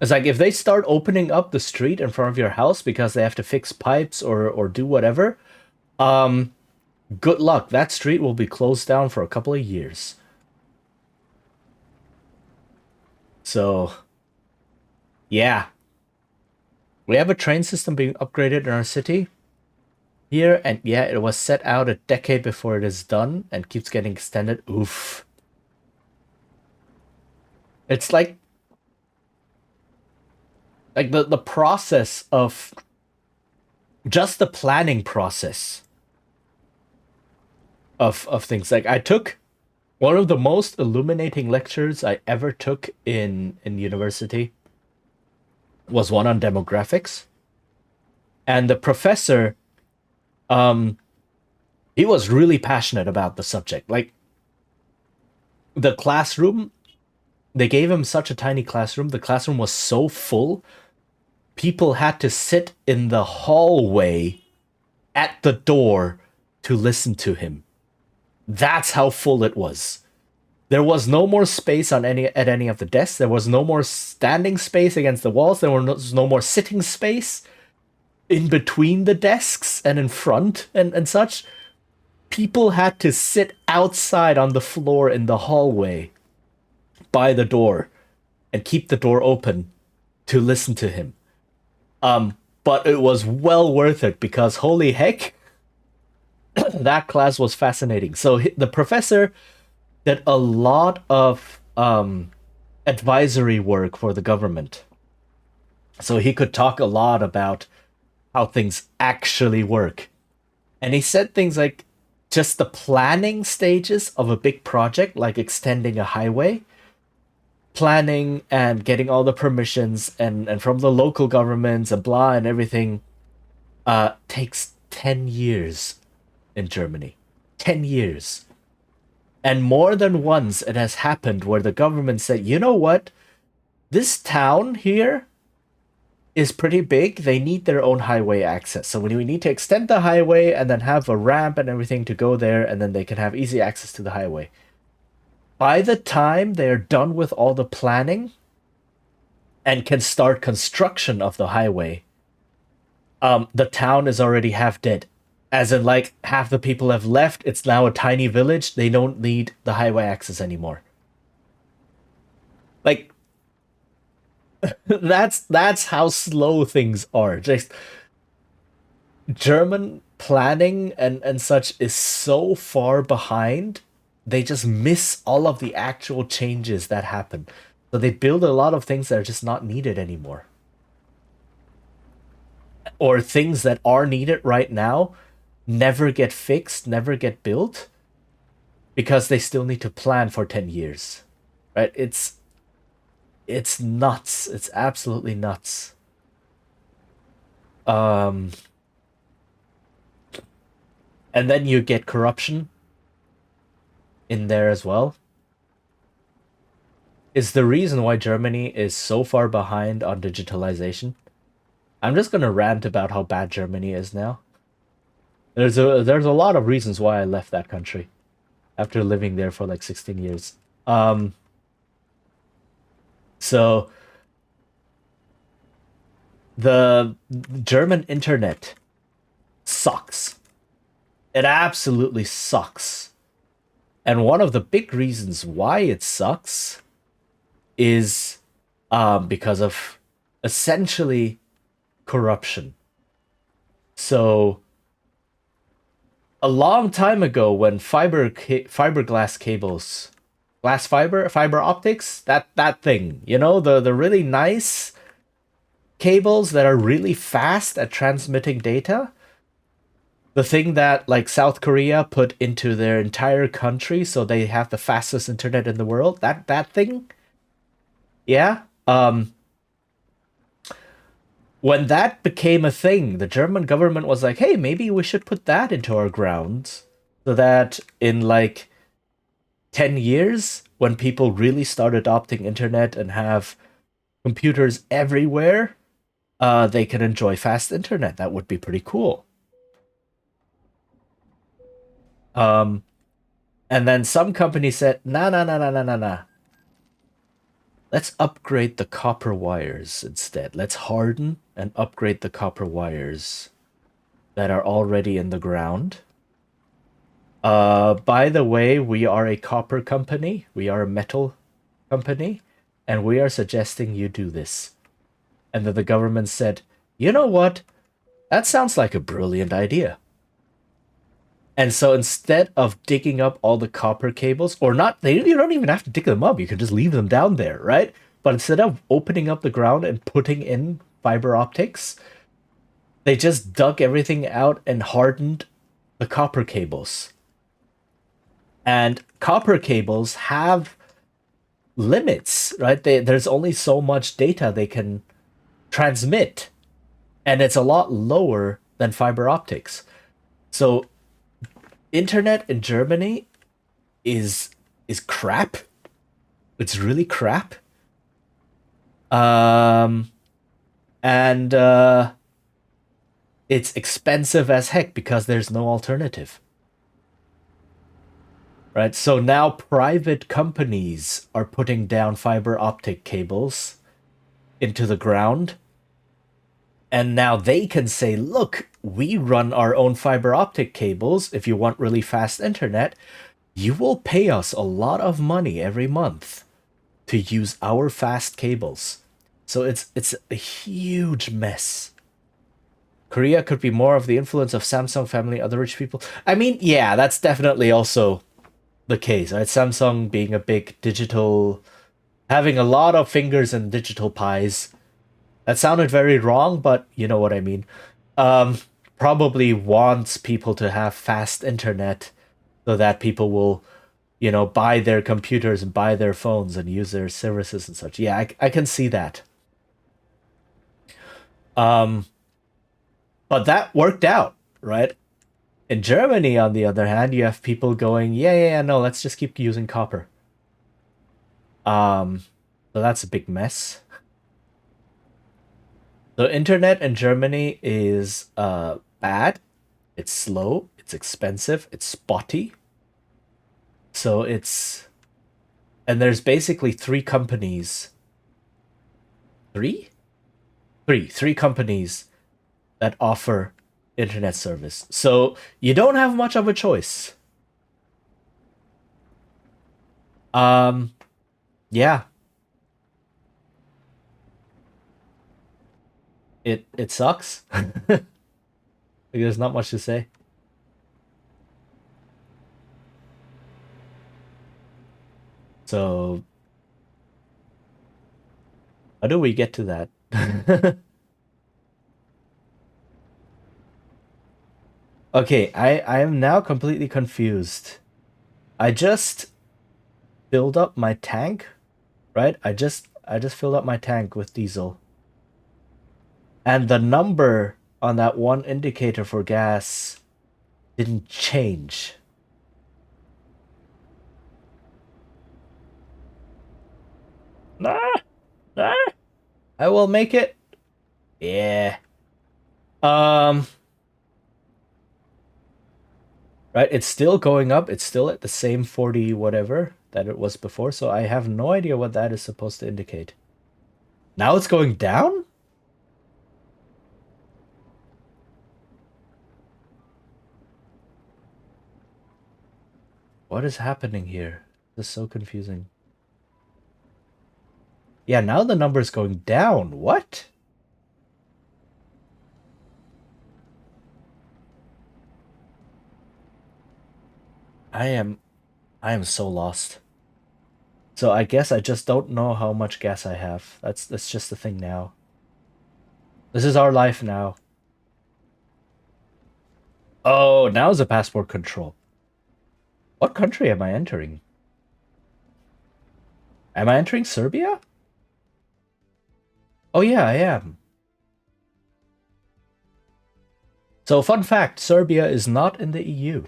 It's like if they start opening up the street in front of your house because they have to fix pipes or do whatever, good luck. That street will be closed down for a couple of years. So, yeah. We have a train system being upgraded in our city here, and yeah, it was set out a decade before it is done and keeps getting extended. Oof. It's like the process of just the planning process of things. Like I took one of the most illuminating lectures I ever took in university was one on demographics. And the professor, he was really passionate about the subject. Like the classroom, they gave him such a tiny classroom. The classroom was so full, people had to sit in the hallway at the door to listen to him. That's how full it was. There was no more space at any of the desks. There was no more standing space against the walls. There was no more sitting space in between the desks and in front and such. People had to sit outside on the floor in the hallway by the door and keep the door open to listen to him. But it was well worth it because holy heck, that class was fascinating. So the professor did a lot of advisory work for the government. So he could talk a lot about how things actually work. And he said things like just the planning stages of a big project, like extending a highway, planning and getting all the permissions and from the local governments and blah and everything, takes 10 years in Germany. 10 years. And more than once it has happened where the government said, you know what? This town here is pretty big. They need their own highway access. So we need to extend the highway and then have a ramp and everything to go there, and then they can have easy access to the highway. By the time they're done with all the planning and can start construction of the highway, the town is already half dead As in, like, half the people have left. It's now a tiny village. They don't need the highway access anymore. Like, that's how slow things are. Just German planning and such is so far behind. They just miss all of the actual changes that happen. So they build a lot of things that are just not needed anymore. Or things that are needed right now never get fixed, never get built because they still need to plan for 10 years. Right? It's nuts. It's absolutely nuts. And then you get corruption in there as well. Is the reason why Germany is so far behind on digitalization. I'm just gonna rant about how bad Germany is now. There's a lot of reasons why I left that country after living there for like 16 years. So the German internet sucks. It absolutely sucks. And one of the big reasons why it sucks is because of essentially corruption. So a long time ago, when fiberglass cables, glass fiber optics, that thing, you know, the really nice cables that are really fast at transmitting data, the thing that like South Korea put into their entire country so they have the fastest internet in the world, that thing, yeah. When that became a thing, the German government was like, hey, maybe we should put that into our grounds so that in like 10 years, when people really start adopting internet and have computers everywhere, they can enjoy fast internet. That would be pretty cool. And then some companies said, nah, nah, nah, nah, nah, nah, nah. Let's upgrade the copper wires instead. Let's harden and upgrade the copper wires that are already in the ground. By the way, we are a copper company. We are a metal company, and we are suggesting you do this. And then the government said, you know what? That sounds like a brilliant idea. And so instead of digging up all the copper cables, or not, you don't even have to dig them up. You can just leave them down there, right? But instead of opening up the ground and putting in fiber optics, they just dug everything out and hardened the copper cables. And copper cables have limits, right? There's only so much data they can transmit, and it's a lot lower than fiber optics. So internet in Germany is crap. It's really crap. And it's expensive as heck because there's no alternative. Right? So now private companies are putting down fiber optic cables into the ground. And now they can say, look, we run our own fiber optic cables. If you want really fast internet, you will pay us a lot of money every month to use our fast cables. So it's a huge mess. Korea could be more of the influence of Samsung family, other rich people. I mean, yeah, that's definitely also the case, right? Samsung being a big digital, having a lot of fingers in digital pies. That sounded very wrong, but you know what I mean. Probably wants people to have fast internet so that people will, you know, buy their computers and buy their phones and use their services and such. Yeah, I can see that. But that worked out, right? In Germany, on the other hand, you have people going, yeah, no, let's just keep using copper. So that's a big mess. The internet in Germany is bad. It's slow. It's expensive. It's spotty. So it's, and there's basically three companies. Three companies that offer internet service. So you don't have much of a choice. Yeah. It sucks. Like, there's not much to say. So how do we get to that? Okay, I am now completely confused. I just filled up my tank, right? I just filled up my tank with diesel. And the number on that one indicator for gas didn't change. Nah, nah. I will make it. Yeah. Um, right, it's still going up. It's still at the same 40 whatever that it was before, so I have no idea what that is supposed to indicate. Now it's going down? What is happening here? This is so confusing. Yeah, now the number is going down. What? I am so lost. So I guess I just don't know how much gas I have. That's just the thing now. This is our life now. Oh, now's a passport control. What country am I entering? Am I entering Serbia? Oh yeah, I am. So fun fact, Serbia is not in the EU.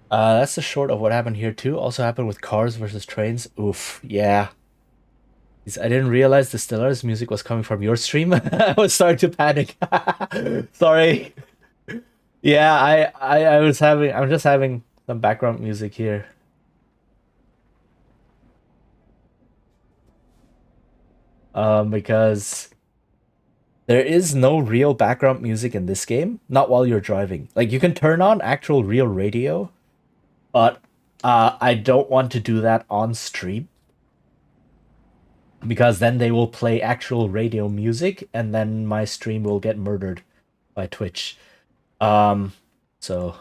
That's the short of what happened here too. Also happened with cars versus trains. Oof, yeah. I didn't realize the Stellaris music was coming from your stream. I was starting to panic. Sorry. Yeah, I'm just having some background music here. Because there is no real background music in this game, not while you're driving. Like you can turn on actual real radio, but I don't want to do that on stream because then they will play actual radio music and then my stream will get murdered by Twitch. Um, so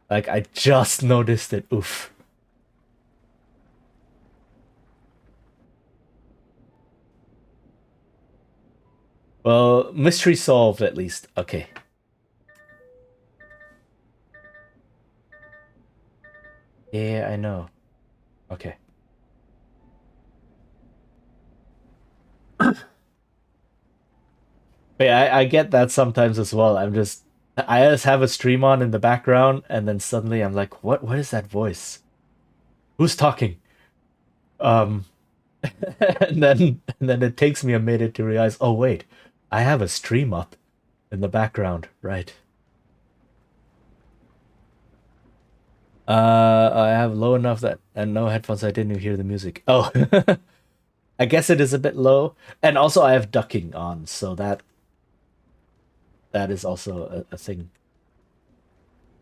like I just noticed it. Oof. Well, mystery solved at least. Okay. Yeah, I know. Okay. But yeah, I get that sometimes as well. I just have a stream on in the background and then suddenly I'm like, what is that voice? Who's talking? Um and then it takes me a minute to realize, oh wait, I have a stream up in the background, right? I have low enough that and no headphones I didn't even hear the music. Oh. I guess it is a bit low. And also I have ducking on, so that is also a thing.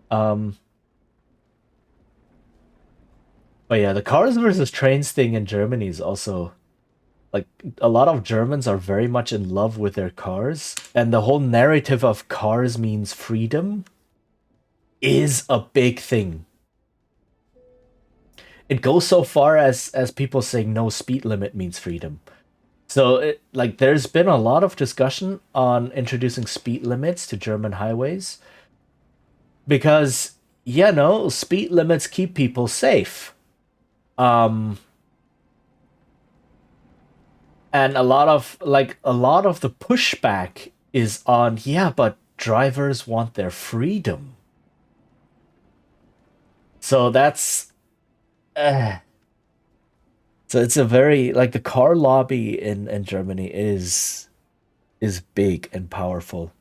Um but yeah, the cars versus trains thing in Germany is also like a lot of Germans are very much in love with their cars, and the whole narrative of cars means freedom is a big thing. It goes so far as people saying no speed limit means freedom. So like there's been a lot of discussion on introducing speed limits to German highways because no, speed limits keep people safe. Um and a lot of the pushback is on, yeah, but drivers want their freedom. So that's uh, so it's a very like the car lobby in Germany is big and powerful.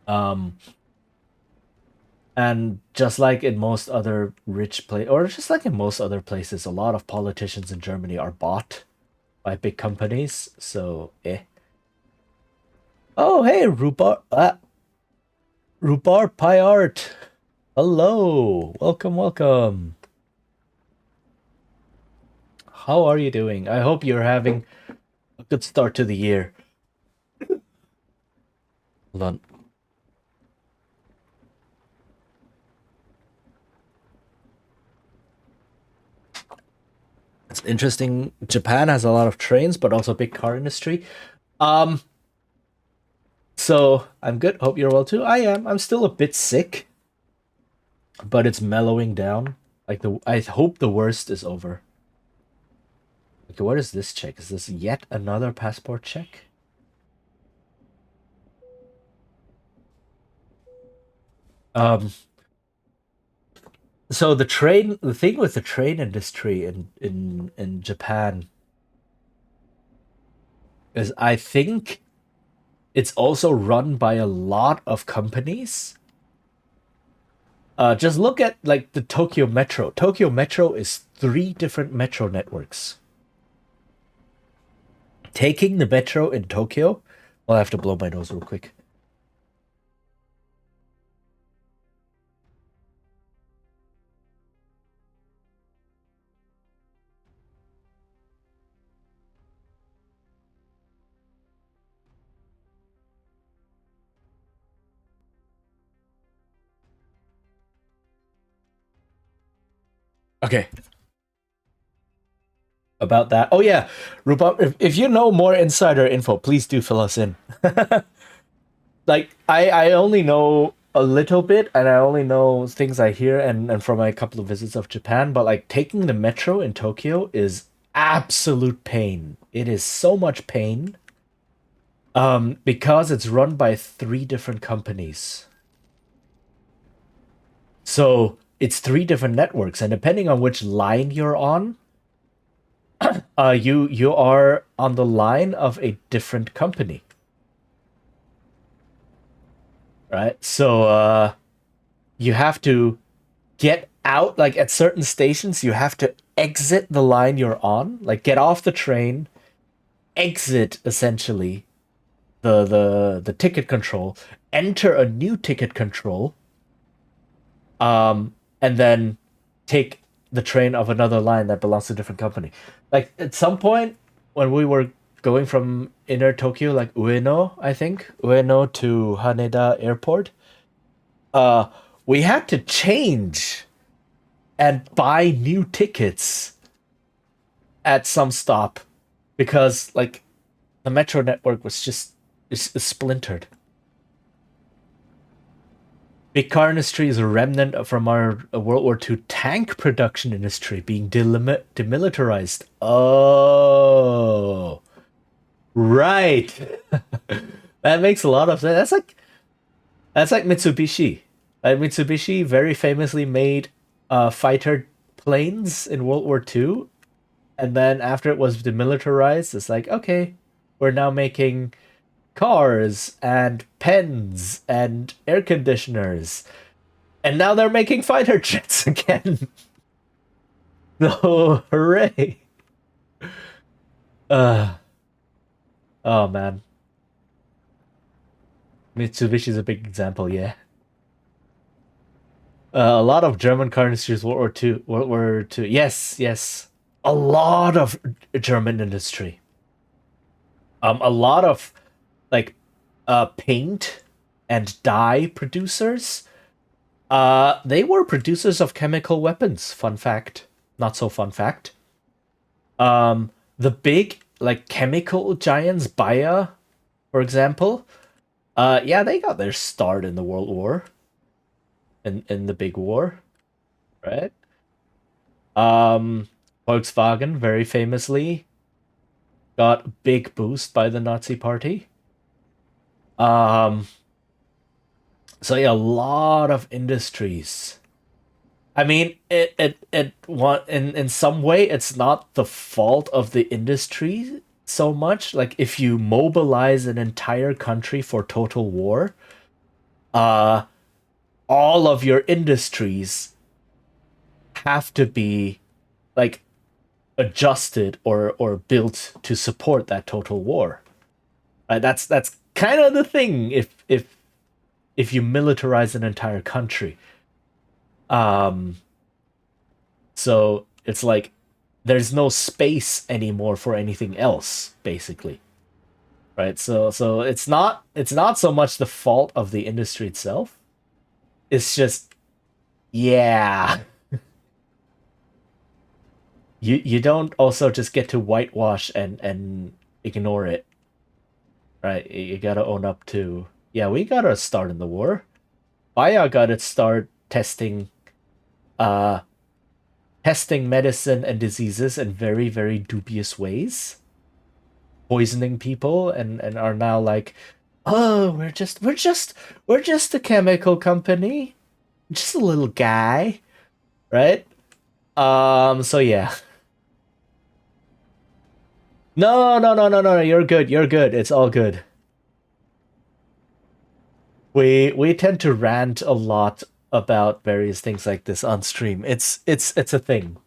Um and just like in most other or just like in most other places, a lot of politicians in Germany are bought by big companies. So Oh, hey, Rhubarb Pie Art. Hello. Welcome, welcome. How are you doing? I hope you're having a good start to the year. Hold on. It's interesting. Japan has a lot of trains, but also big car industry. Um, so I'm good. Hope you're well too. I am. I'm still a bit sick, but it's mellowing down. I hope the worst is over. Okay, what is this check? Is this yet another passport check? Um, so the thing with the train industry in Japan is I think it's also run by a lot of companies. Just look at like the Tokyo Metro. Tokyo Metro is 3 different metro networks. Taking the metro in Tokyo, well, I have to blow my nose real quick. Okay, about that. Oh yeah, Rupam, if you know more insider info, please do fill us in. Like I only know a little bit, and I only know things I hear and from my couple of visits of Japan. But like taking the metro in Tokyo is absolute pain. It is so much pain. Because it's run by 3 different companies. So it's 3 different networks, and depending on which line you're on, you are on the line of a different company, right? So you have to get out. Like at certain stations, you have to exit the line you're on, like get off the train, exit essentially the ticket control, enter a new ticket control, and then take the train of another line that belongs to a different company. Like at some point when we were going from inner Tokyo, like Ueno, I think Ueno to Haneda Airport, uh, we had to change and buy new tickets at some stop because like the metro network was just is splintered. Big car industry is a remnant from our World War II tank production industry being demilitarized. Oh, right. That makes a lot of sense. That's like Mitsubishi. Mitsubishi very famously made fighter planes in World War II, and then after it was demilitarized, it's like okay, we're now making cars and pens and air conditioners. And now they're making fighter jets again. Oh, hooray. Uh, oh, man. Mitsubishi's a big example, yeah. A lot of German car industries, World War Two, World War Two. Yes, yes. A lot of German industry. A lot of like paint and dye producers. They were producers of chemical weapons. Fun fact. Not so fun fact. The big like chemical giants, Bayer, for example. Yeah, they got their start in the World War, in the big war, right? Um, Volkswagen very famously got a big boost by the Nazi Party. Um, so yeah, a lot of industries. I mean, it want in some way it's not the fault of the industry so much. Like if you mobilize an entire country for total war, uh, all of your industries have to be like adjusted or built to support that total war. Right? That's kind of the thing if you militarize an entire country. So it's like there's no space anymore for anything else, basically. Right? So it's not so much the fault of the industry itself. It's just yeah. You don't also just get to whitewash and ignore it. Right? You gotta own up to yeah, we got our start in the war. Baya got its start uh testing medicine and diseases in very, very dubious ways, poisoning people, and are now like, oh, we're just a chemical company, just a little guy, right? So yeah. No, no, no, no, no, you're good, you're good, it's all good. We tend to rant a lot about various things like this on stream. It's a thing.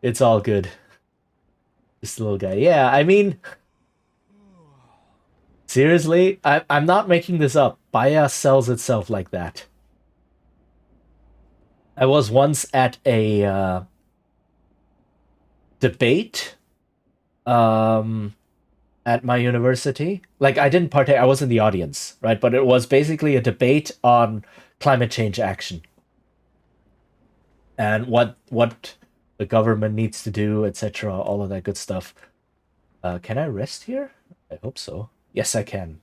It's all good. Just a little guy. Yeah, I mean, seriously, I'm not making this up. Baya sells itself like that. I was once at a debate at my university. Like I didn't partake, I was in the audience, right? But it was basically a debate on climate change action and what the government needs to do, etc. All of that good stuff. Can I rest here? I hope so. Yes, I can.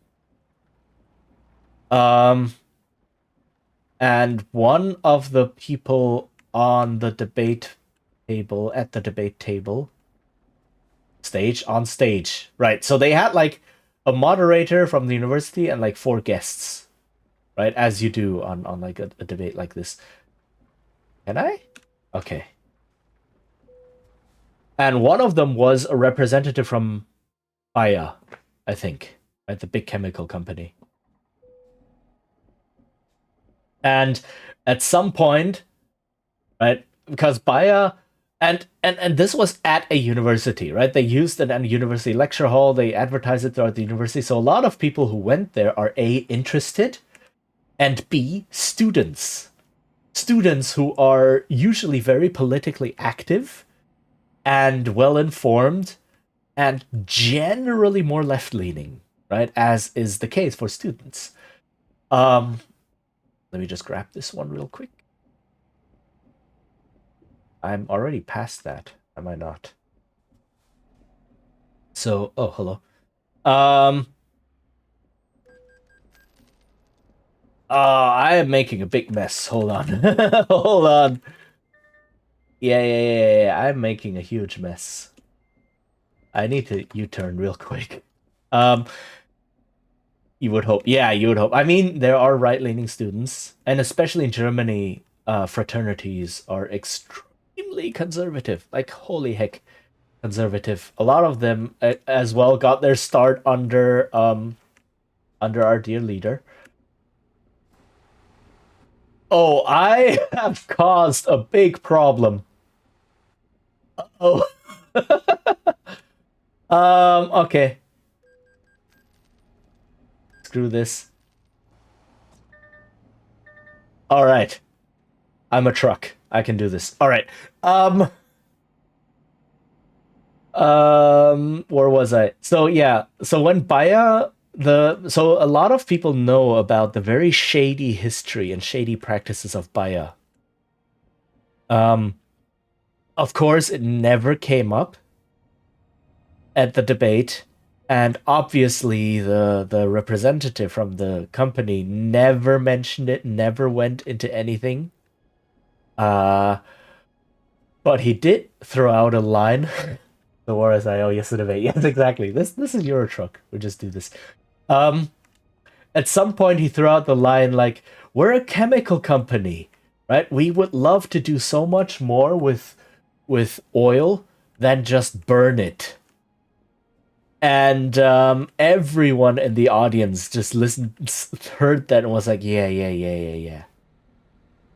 And one of the people on the debate table, at the debate table, on stage, right? So they had like a moderator from the university and like 4 guests, right? As you do on like a debate like this. Can I? Okay. And one of them was a representative from Bayer, I think, right? The big chemical company. And at some point, right, because Bayer and this was at a university, right? They used it at a university lecture hall. They advertised it throughout the university. So a lot of people who went there are A, interested, and B, students. Students who are usually very politically active and well informed and generally more left leaning, right? As is the case for students. Let me just grab this one real quick. I'm already past that, am I not? So, oh, hello. I am making a big mess. Hold on. Hold on. Yeah. I'm making a huge mess. I need to U-turn real quick. You would hope. Yeah, you would hope. I mean, there are right-leaning students, and especially in Germany, fraternities are extremely conservative. Like, holy heck, conservative. A lot of them, as well, got their start under our dear leader. Oh, I have caused a big problem. Oh. Okay. Screw this. All right. I'm a truck. I can do this. All right. Where was I? So yeah. So when Baya so a lot of people know about the very shady history and shady practices of Baya. Of course, it never came up at the debate, and obviously the representative from the company never mentioned it, never went into anything. But he did throw out a line. The war as I owe yes to debate. Yes, exactly. This is your truck. We just do this. At some point he threw out the line like, "We're a chemical company, right? We would love to do so much more with oil than just burn it." And everyone in the audience just heard that and was like, yeah.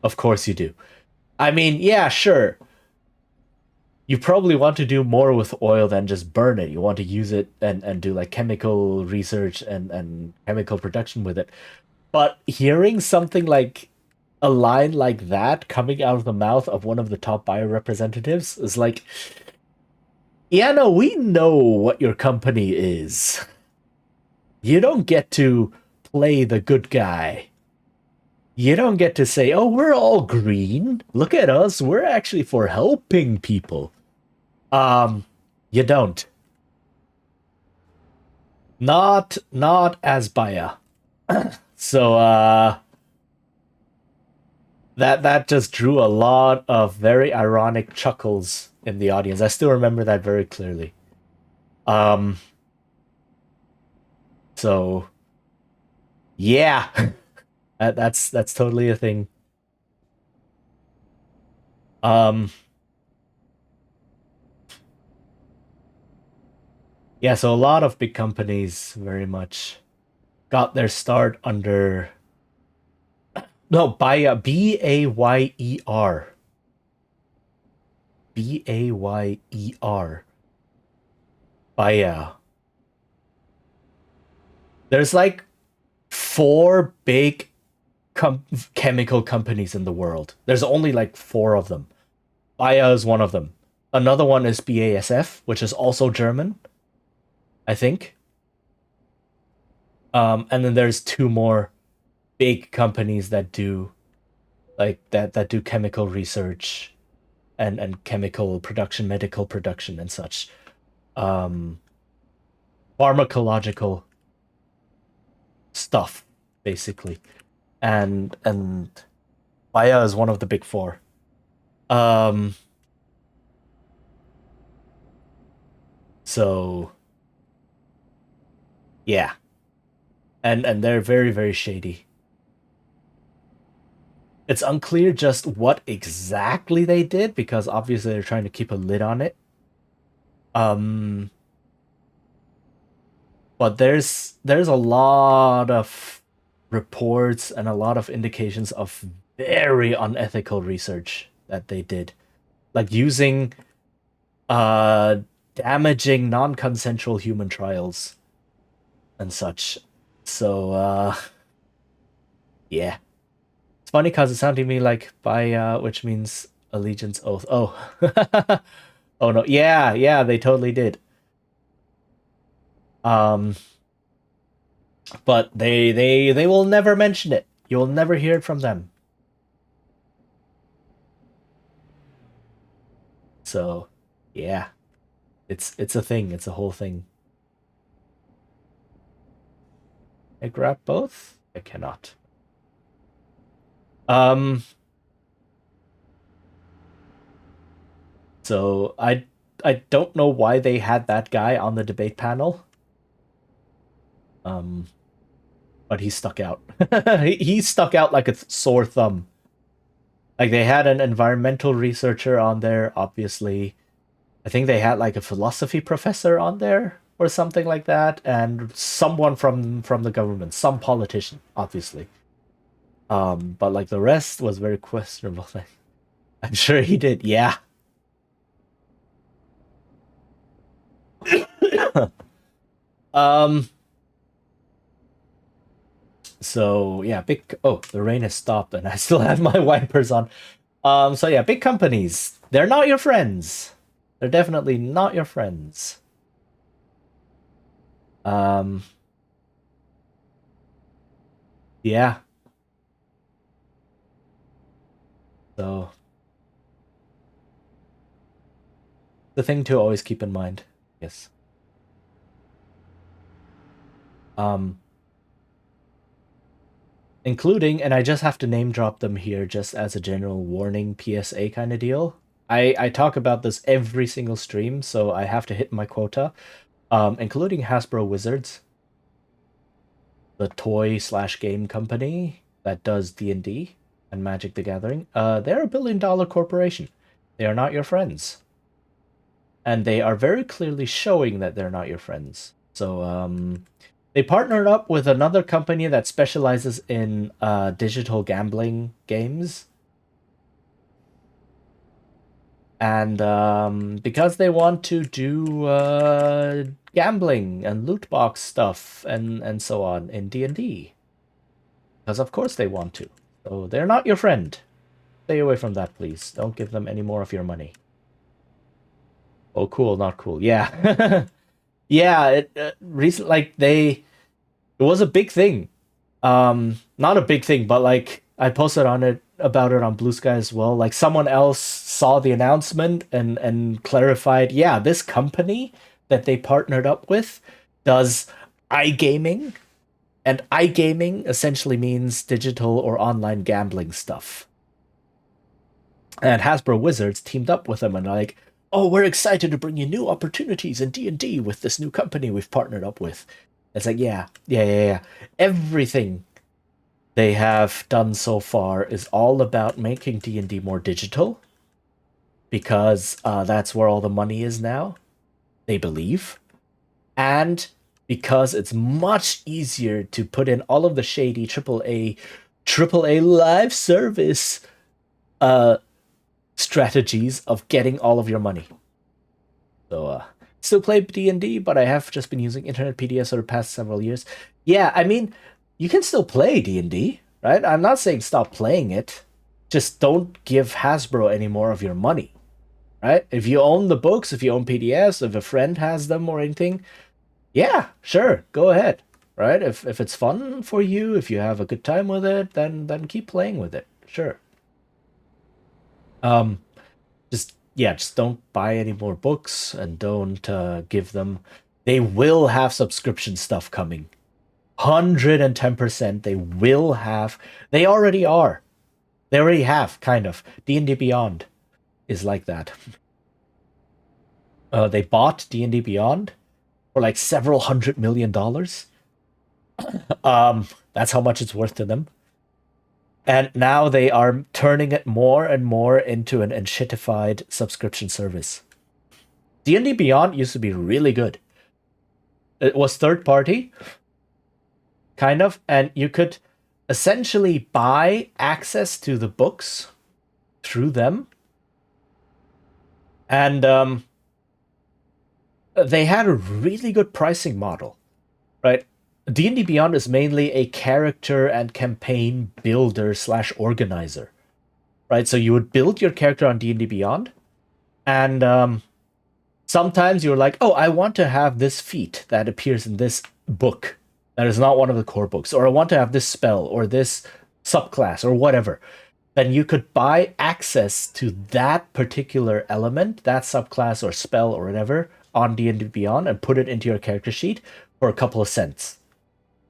Of course you do. I mean, yeah, sure. you probably want to do more with oil than just burn it. You want to use it and do like chemical research and chemical production with it. But hearing something like a line like that coming out of the mouth of one of the top buyer representatives is like, yeah, no, we know what your company is. You don't get to play the good guy. You don't get to say, oh, we're all green. Look at us. We're actually for helping people. You don't. Not as Baya. So that just drew a lot of very ironic chuckles in the audience. I still remember that very clearly. So yeah. That's totally a thing. Yeah, so a lot of big companies very much got their start under no Bayer, Bayer, Bayer, Bayer. There's like four big chemical companies in the world. There's only like four of them. Bayer is one of them. Another one is BASF, which is also German, I think. And then there's two more big companies that do like that do chemical research and chemical production, medical production and such. Pharmacological stuff, basically. And Bayer is one of the big four. So yeah. And they're very, very shady. It's unclear just what exactly they did because obviously they're trying to keep a lid on it. But there's a lot of reports and a lot of indications of very unethical research that they did. Like using damaging non-consensual human trials and such. So yeah. It's funny because it sounded to me like which means allegiance oath. Oh. Oh no. Yeah, they totally did. But they will never mention it. You'll never hear it from them. So, yeah. It's a thing. It's a whole thing. I grab both? I cannot. So I don't know why they had that guy on the debate panel. But he stuck out. He stuck out like a sore thumb. Like they had an environmental researcher on there, obviously. I think they had like a philosophy professor on there or something like that, and someone from the government, some politician, obviously. But like the rest was very questionable. I'm sure he did, yeah. So yeah, big. Oh, the rain has stopped, and I still have my wipers on. So yeah, big companies. They're not your friends. They're definitely not your friends. Yeah. So the thing to always keep in mind. Yes. Including, and I just have to name drop them here just as a general warning PSA kind of deal. I talk about this every single stream, so I have to hit my quota. Including Hasbro Wizards, the toy slash game company that does D&D and Magic the Gathering. They're a billion-dollar corporation. They are not your friends. And they are very clearly showing that they're not your friends. So, they partnered up with another company that specializes in digital gambling games. And because they want to do gambling and loot box stuff and so on in D&D. Because of course they want to. So they're not your friend. Stay away from that, please. Don't give them any more of your money. Oh, cool, not cool. Yeah. Yeah, it recent like it was a big thing. Not a big thing, but like I posted about it on Blue Sky as well. Like someone else saw the announcement and clarified, yeah, this company that they partnered up with does iGaming, and iGaming essentially means digital or online gambling stuff. And Hasbro Wizards teamed up with them and like, oh, we're excited to bring you new opportunities in D&D with this new company we've partnered up with. It's like, yeah. Everything they have done so far is all about making D&D more digital, because that's where all the money is now, they believe. And because it's much easier to put in all of the shady AAA live service strategies of getting all of your money. So still play D&D, but I have just been using internet PDS over the past several years. Yeah, I mean, you can still play D&D, right? I'm not saying stop playing it. Just don't give Hasbro any more of your money, right? If you own the books, if you own PDS, if a friend has them or anything, yeah, sure, go ahead, right? If it's fun for you, if you have a good time with it, then keep playing with it, sure. Just don't buy any more books and don't give them. They will have subscription stuff coming. 110% they will have. They already are. They already have, kind of. D&D Beyond is like that. They bought D&D Beyond for like several $100 million. That's how much it's worth to them. And now they are turning it more and more into an enshittified subscription service. D&D Beyond used to be really good. It was third party, kind of, and you could essentially buy access to the books through them. And they had a really good pricing model, right? D&D Beyond is mainly a character and campaign builder / organizer, right? So you would build your character on D&D Beyond, and sometimes you're like, oh, I want to have this feat that appears in this book that is not one of the core books, or I want to have this spell or this subclass or whatever. Then you could buy access to that particular element, that subclass or spell or whatever, on D&D Beyond and put it into your character sheet for a couple of cents.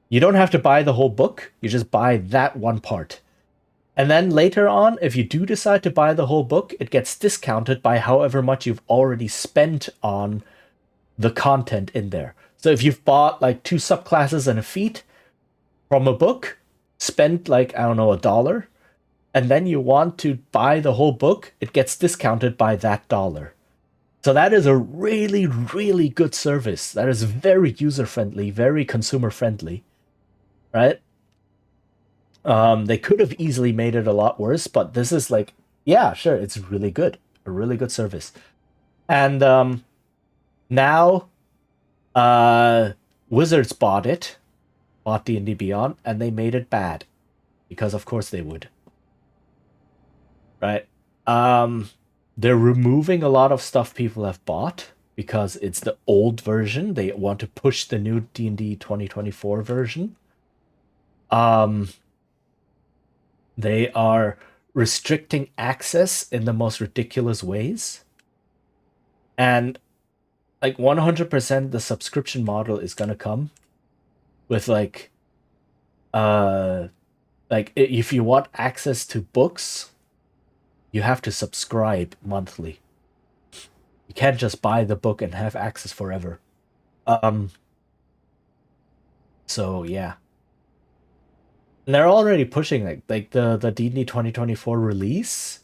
You don't have to buy the whole book, you just buy that one part. And then later on, if you do decide to buy the whole book, it gets discounted by however much you've already spent on the content in there. So if you've bought like 2 subclasses and a feat from a book, spent like, I don't know, $1, and then you want to buy the whole book, it gets discounted by that $1. So that is a really, really good service. That is very user-friendly, very consumer-friendly, right? They could have easily made it a lot worse, but this is like, yeah, sure, it's really good. A really good service. And now Wizards bought D&D Beyond, and they made it bad. Because of course they would. Right? They're removing a lot of stuff people have bought because it's the old version. They want to push the new D&D 2024 version. They are restricting access in the most ridiculous ways. And like 100% the subscription model is gonna come with like if you want access to books, you have to subscribe monthly. You can't just buy the book and have access forever. So yeah. And they're already pushing like the D&D 2024 release.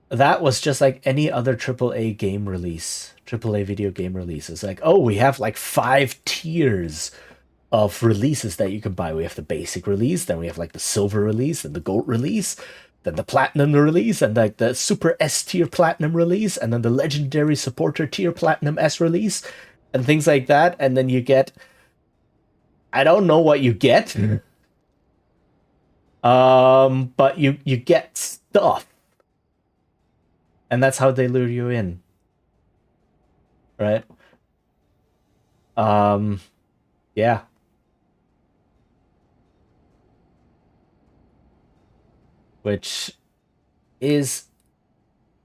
That was just like any other AAA game release, AAA video game release. It's like, oh, we have like 5 tiers of releases that you can buy. We have the basic release, then we have like the silver release and the gold release. then the platinum release, and like the super S tier platinum release, and then the legendary supporter tier platinum S release, and things like that. And then you get, I don't know what you get, but you get stuff, and that's how they lure you in, right? Yeah. Which is,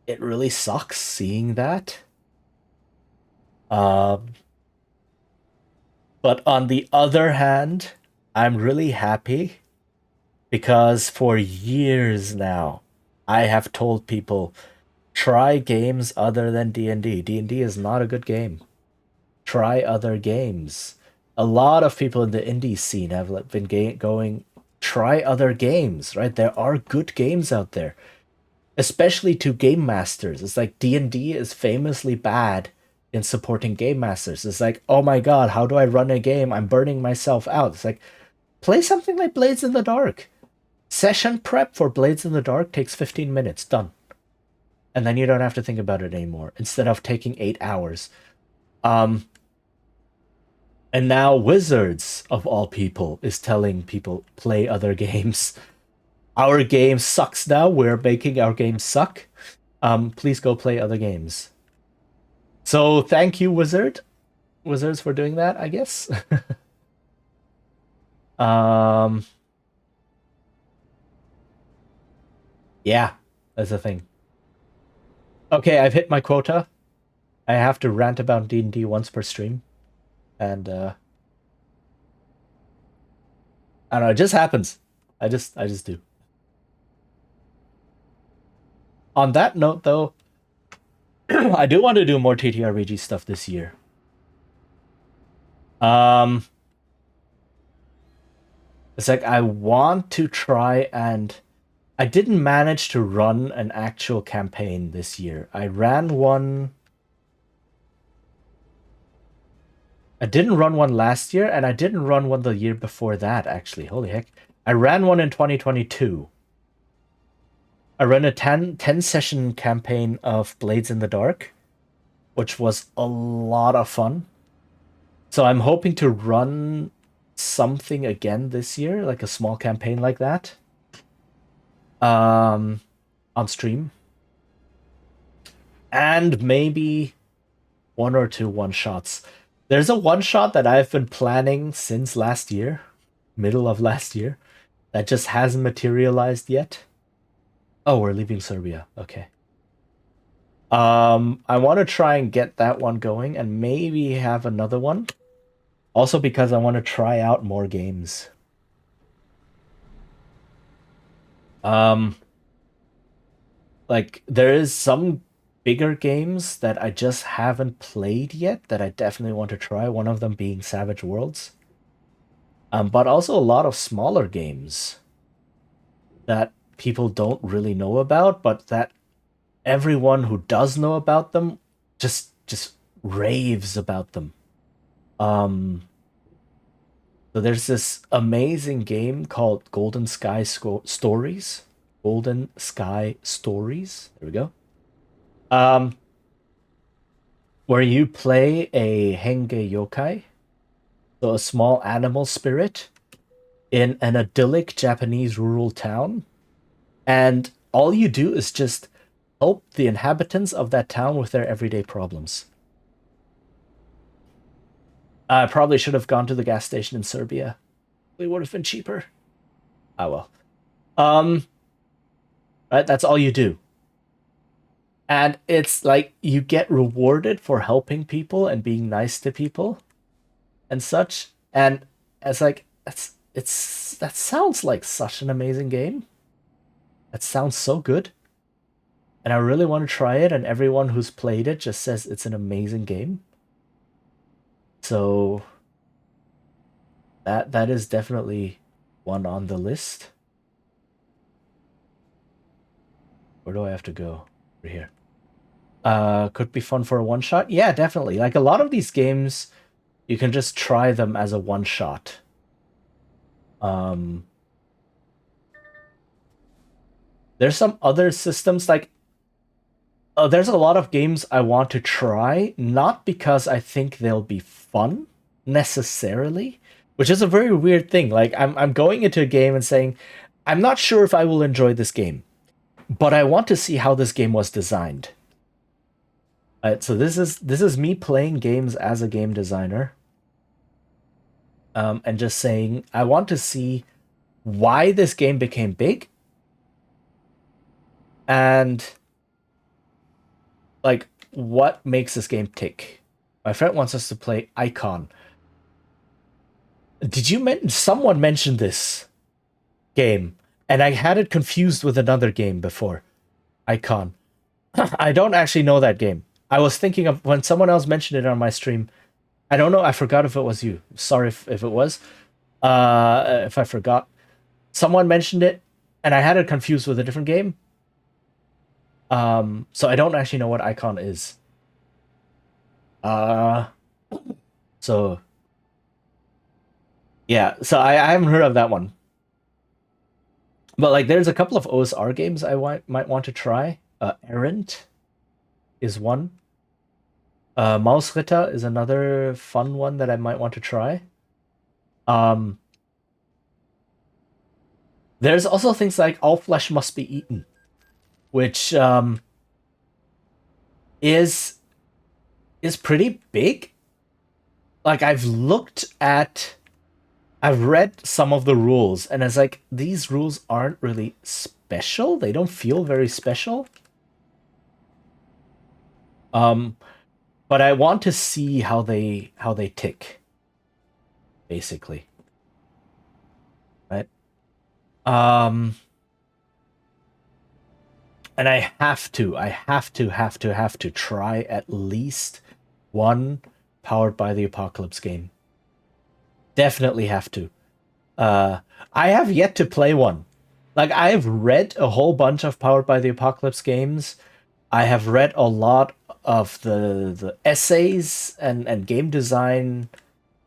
it really sucks seeing that. But on the other hand, I'm really happy because for years now, I have told people, try games other than D&D. D&D is not a good game. Try other games. A lot of people in the indie scene have been going, try other games, right? There are good games out there, especially to game masters. It's like D&D is famously bad in supporting game masters. It's like, oh my god, how do I run a game? I'm burning myself out. It's like, play something like Blades in the Dark. Session prep for Blades in the Dark takes 15 minutes, done. And then you don't have to think about it anymore, instead of taking 8 hours. And now Wizards, of all people, is telling people, play other games. Our game sucks now, we're making our game suck. Please go play other games. So thank you, Wizards, for doing that, I guess. Yeah, that's the thing. Okay, I've hit my quota. I have to rant about D&D once per stream. And I don't know, it just happens. I just do. On that note, though, I do want to do more TTRPG stuff this year. It's like I want to try, and I didn't manage to run an actual campaign this year. I ran one. I didn't run one last year, and I didn't run one the year before that, actually. Holy heck. I ran one in 2022. I ran a 10 session campaign of Blades in the Dark, which was a lot of fun. So I'm hoping to run something again this year, like a small campaign like that, on stream. And maybe one or two one-shots. There's a one-shot that I've been planning since last year, middle of last year, that just hasn't materialized yet. Oh, we're leaving Serbia. Okay. I want to try and get that one going and maybe have another one. Also because I want to try out more games. Like there is some bigger games that I just haven't played yet that I definitely want to try, one of them being Savage Worlds. But also a lot of smaller games that people don't really know about, but that everyone who does know about them just raves about them. So there's this amazing game called Golden Sky Stories. Golden Sky Stories. There we go. Where you play a Henge yokai, so a small animal spirit, in an idyllic Japanese rural town, and all you do is just help the inhabitants of that town with their everyday problems. I probably should have gone to the gas station in Serbia. It would have been cheaper. Ah well. Right, that's all you do. And it's like you get rewarded for helping people and being nice to people and such. And it's like that sounds like such an amazing game. That sounds so good. And I really want to try it, and everyone who's played it just says it's an amazing game. So that is definitely one on the list. Where do I have to go? Over here. Could be fun for a one shot. Yeah, definitely. Like a lot of these games, you can just try them as a one shot. There's some other systems like there's a lot of games I want to try, not because I think they'll be fun necessarily, which is a very weird thing. Like I'm going into a game and saying, I'm not sure if I will enjoy this game, but I want to see how this game was designed. So this is me playing games as a game designer, and just saying I want to see why this game became big, and like what makes this game tick. My friend wants us to play Icon. Did you mention someone mentioned this game, and I had it confused with another game before. Icon. I don't actually know that game. I was thinking of when someone else mentioned it on my stream. I don't know. I forgot if it was you. Sorry if it was. If I forgot. Someone mentioned it, and I had it confused with a different game. So I don't actually know what Icon is. So yeah, so I haven't heard of that one. But like, there's a couple of OSR games I might want to try. Errant is one. Mausritter is another fun one that I might want to try. There's also things like All Flesh Must Be Eaten, which is pretty big. Like I've read some of the rules, and it's like these rules aren't really special. They don't feel very special. But I want to see how they tick, basically. Right? And I have to try at least one Powered by the Apocalypse game. Definitely have to. I have yet to play one. Like, I've read a whole bunch of Powered by the Apocalypse games. I have read a lot of the essays and game design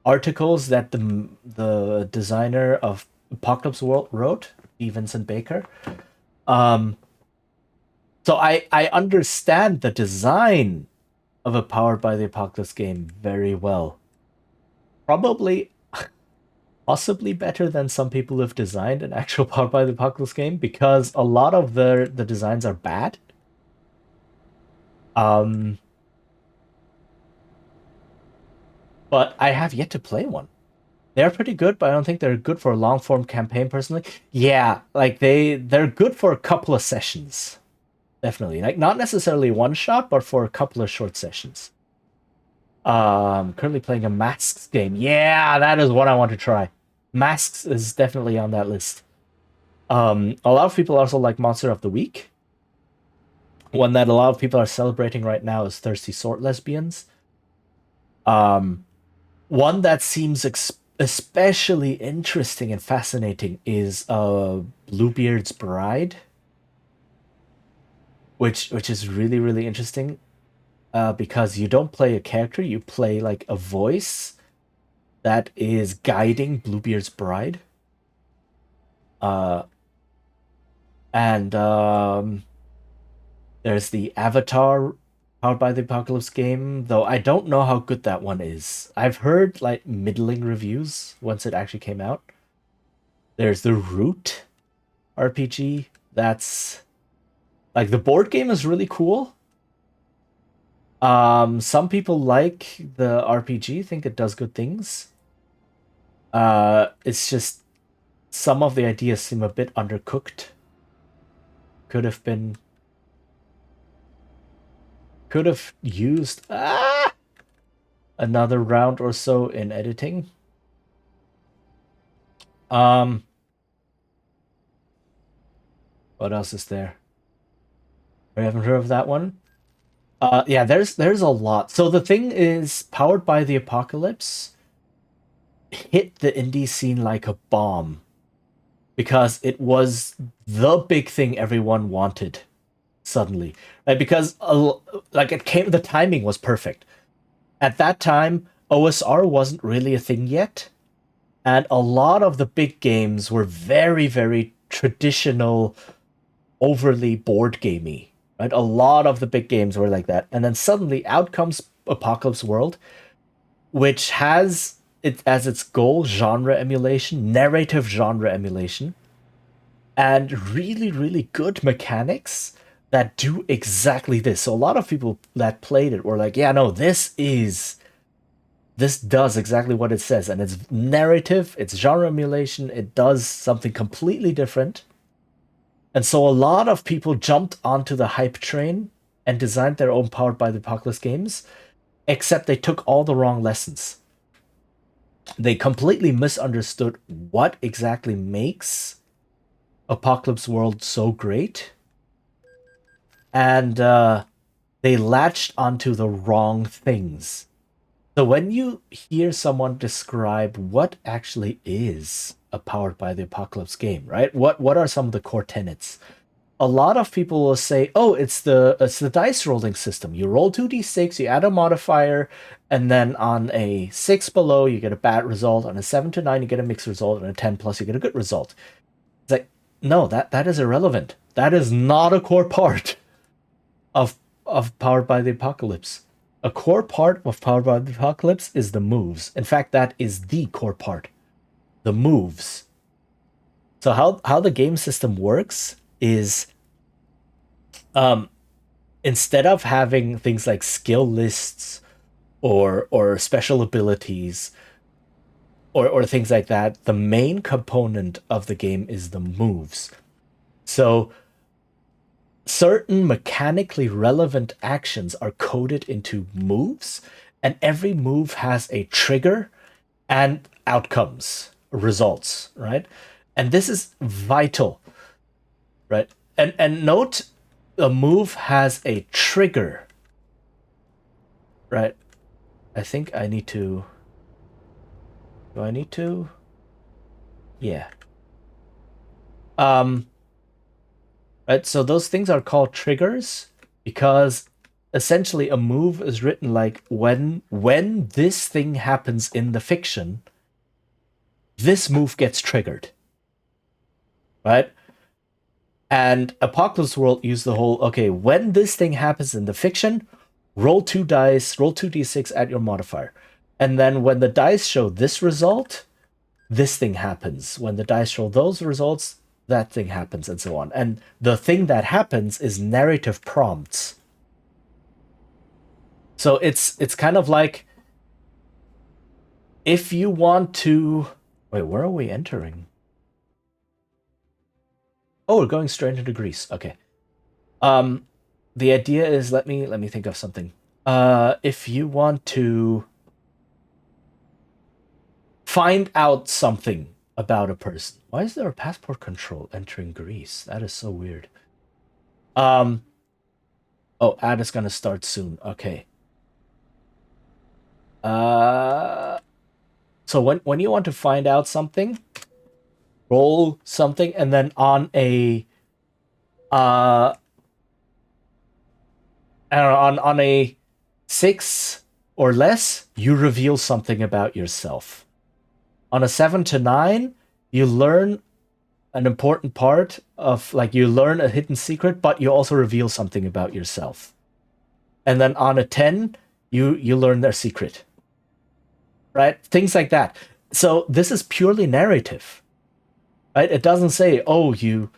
articles that the designer of Apocalypse World wrote, E. Vincent Baker. So I understand the design of a Powered by the Apocalypse game very well. Probably, possibly better than some people have designed an actual Powered by the Apocalypse game, because a lot of the designs are bad. But I have yet to play one. They're pretty good, but I don't think they're good for a long form campaign personally. Yeah, like they're good for a couple of sessions. Definitely. Like not necessarily one shot, but for a couple of short sessions. Currently playing a Masks game. Yeah, that is what I want to try. Masks is definitely on that list. A lot of people also like Monster of the Week. One that a lot of people are celebrating right now is Thirsty Sword Lesbians. One that seems especially interesting and fascinating is Bluebeard's Bride, which is really, really interesting, because you don't play a character, you play like a voice that is guiding Bluebeard's Bride. And there's the Avatar Powered by the Apocalypse game, though I don't know how good that one is. I've heard like middling reviews once it actually came out. There's the Root RPG. That's like, the board game is really cool. Some people like the RPG, think it does good things. It's just some of the ideas seem a bit undercooked. Could have used another round or so in editing. What else is there? I haven't heard of that one. Yeah, there's a lot. So the thing is, Powered by the Apocalypse hit the indie scene like a bomb, because it was the big thing everyone wanted suddenly. Because like the timing was perfect. At that time, OSR wasn't really a thing yet, and a lot of the big games were very, very traditional overly board gamey, right? A lot of the big games were like that, and then suddenly out comes Apocalypse World, which has it as its goal genre emulation, narrative genre emulation, and really, really good mechanics that do exactly this. So a lot of people that played it were like, yeah, no, this does exactly what it says, and it's narrative, it's genre emulation, it does something completely different. And so a lot of people jumped onto the hype train and designed their own Powered by the Apocalypse games, except they took all the wrong lessons. They completely misunderstood what exactly makes Apocalypse World so great, and they latched onto the wrong things. So when you hear someone describe what actually is a Powered by the Apocalypse game, right? What are some of the core tenets? A lot of people will say, "Oh, it's the dice rolling system. You roll 2d6, you add a modifier, and then on a 6 below you get a bad result, on a 7 to 9 you get a mixed result, and a 10 plus you get a good result." It's like, no, that is irrelevant. That is not a core part of Powered by the Apocalypse. A core part of Powered by the Apocalypse is the moves. In fact, that is the core part. The moves. So how the game system works is instead of having things like skill lists or special abilities or things like that, the main component of the game is the moves. So certain mechanically relevant actions are coded into moves, and every move has a trigger and outcomes, results, right? And this is vital, right? And note a move has a trigger, right? I think I need to. Do I need to? Yeah. Right. So those things are called triggers because essentially a move is written like when this thing happens in the fiction, this move gets triggered, right? And Apocalypse World used the whole okay, when this thing happens in the fiction, roll 2 dice, roll 2d6 at your modifier. And then when the dice show this result, this thing happens. When the dice roll those results, that thing happens, and so on. And the thing that happens is narrative prompts. So it's kind of like if you want to wait, where are we entering? Oh, we're going straight into Greece. Okay. The idea is let me think of something. If you want to find out something about a person. Why is there a passport control entering Greece? That is so weird. Oh, ad is gonna start soon. Okay. So when you want to find out something, roll something, and then on a on a 6 or less, you reveal something about yourself. On a 7 to 9, you learn an important part of like you learn a hidden secret, but you also reveal something about yourself. And then on a 10, you learn their secret. Right? Things like that. So this is purely narrative. Right? It doesn't say, "Oh, you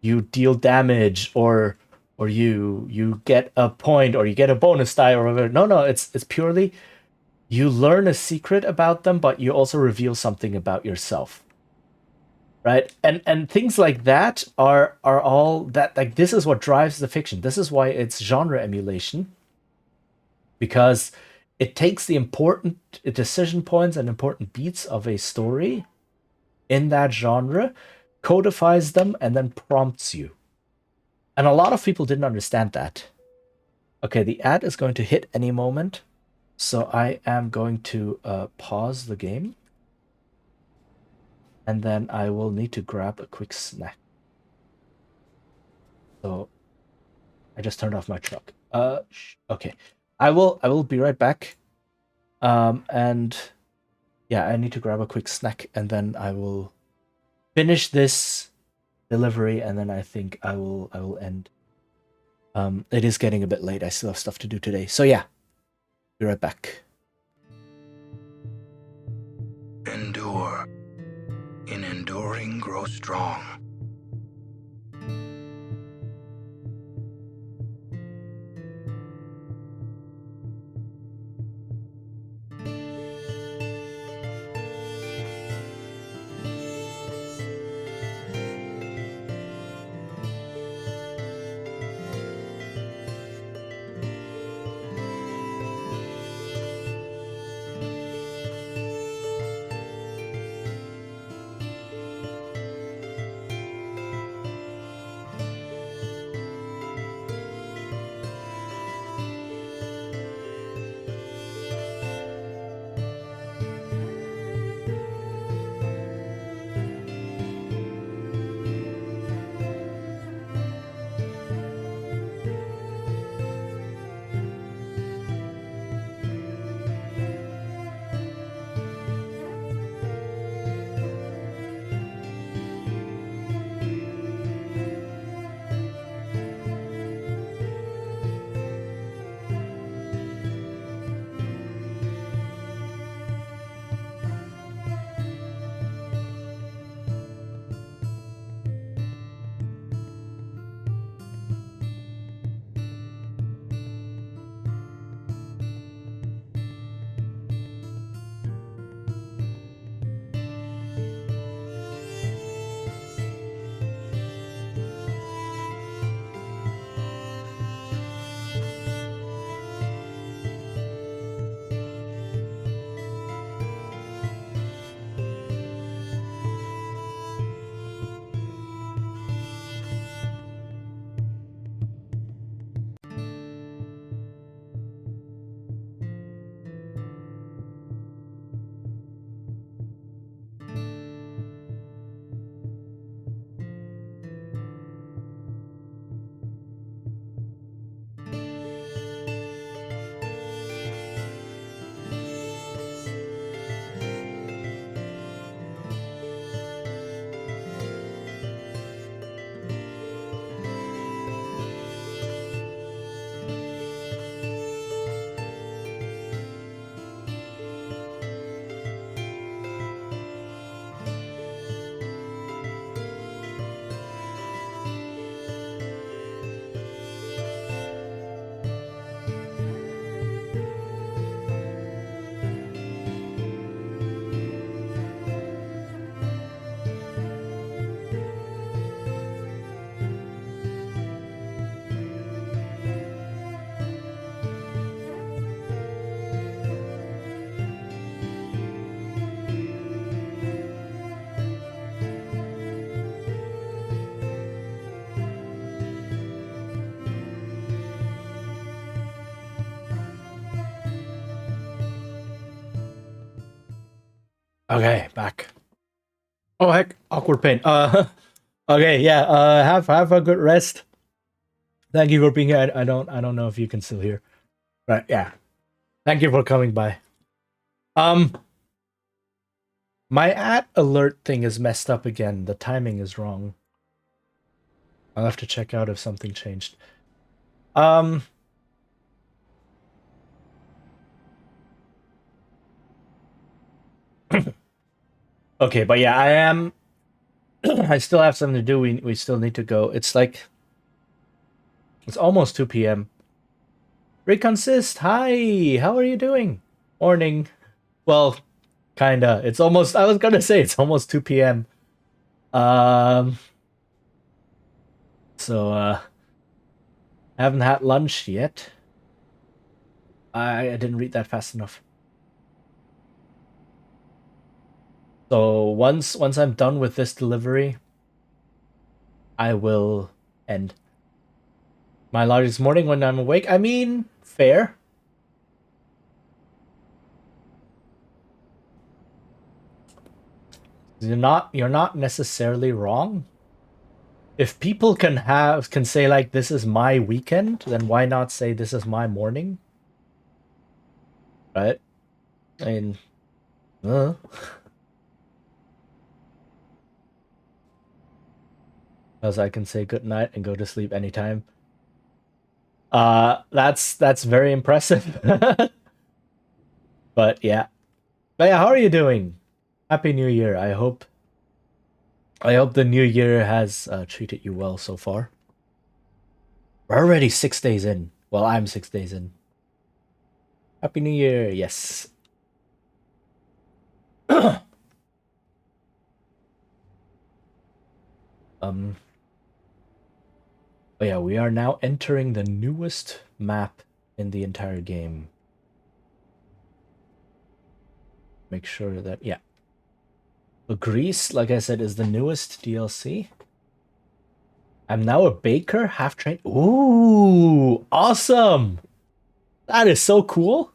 deal damage or you get a point or you get a bonus die or whatever." No, it's purely you learn a secret about them, but you also reveal something about yourself. Right? And things like that are all that like this is what drives the fiction. This is why it's genre emulation. Because it takes the important decision points and important beats of a story in that genre, codifies them, and then prompts you. And a lot of people didn't understand that. Okay, the ad is going to hit any moment, so I am going to pause the game, and then I will need to grab a quick snack. So I just turned off my truck. Okay, I will be right back. And yeah, I need to grab a quick snack, and then I will finish this delivery, and then I think I will end. It is getting a bit late. I still have stuff to do today. So yeah, be right back. Endure. In enduring, grow strong. Okay, back. Oh heck, awkward pain. Okay, yeah. Have a good rest. Thank you for being here. I don't know if you can still hear. Right, yeah. Thank you for coming by. My ad alert thing is messed up again. The timing is wrong. I'll have to check out if something changed. Okay, but yeah, I am. I still have something to do. We still need to go. It's like it's almost 2 p.m. Reconsist. Hi, how are you doing? Morning. Well, kinda. It's almost. I was gonna say it's almost 2 p.m. Um. So haven't had lunch yet. I didn't read that fast enough. So once I'm done with this delivery, I will end. My largest morning when I'm awake. I mean, fair. You're not necessarily wrong. If people can say like this is my weekend, then why not say this is my morning? Right? I mean, uh. because I can say good night and go to sleep anytime. That's very impressive. But yeah. But yeah, how are you doing? Happy New Year. I hope the new year has treated you well so far. We're already 6 days in. Well, I'm 6 days in. Happy New Year. Yes. um. Oh yeah, we are now entering the newest map in the entire game. Make sure that yeah. So Greece, like I said, is the newest DLC. I'm now a baker, half trained. Ooh, awesome! That is so cool.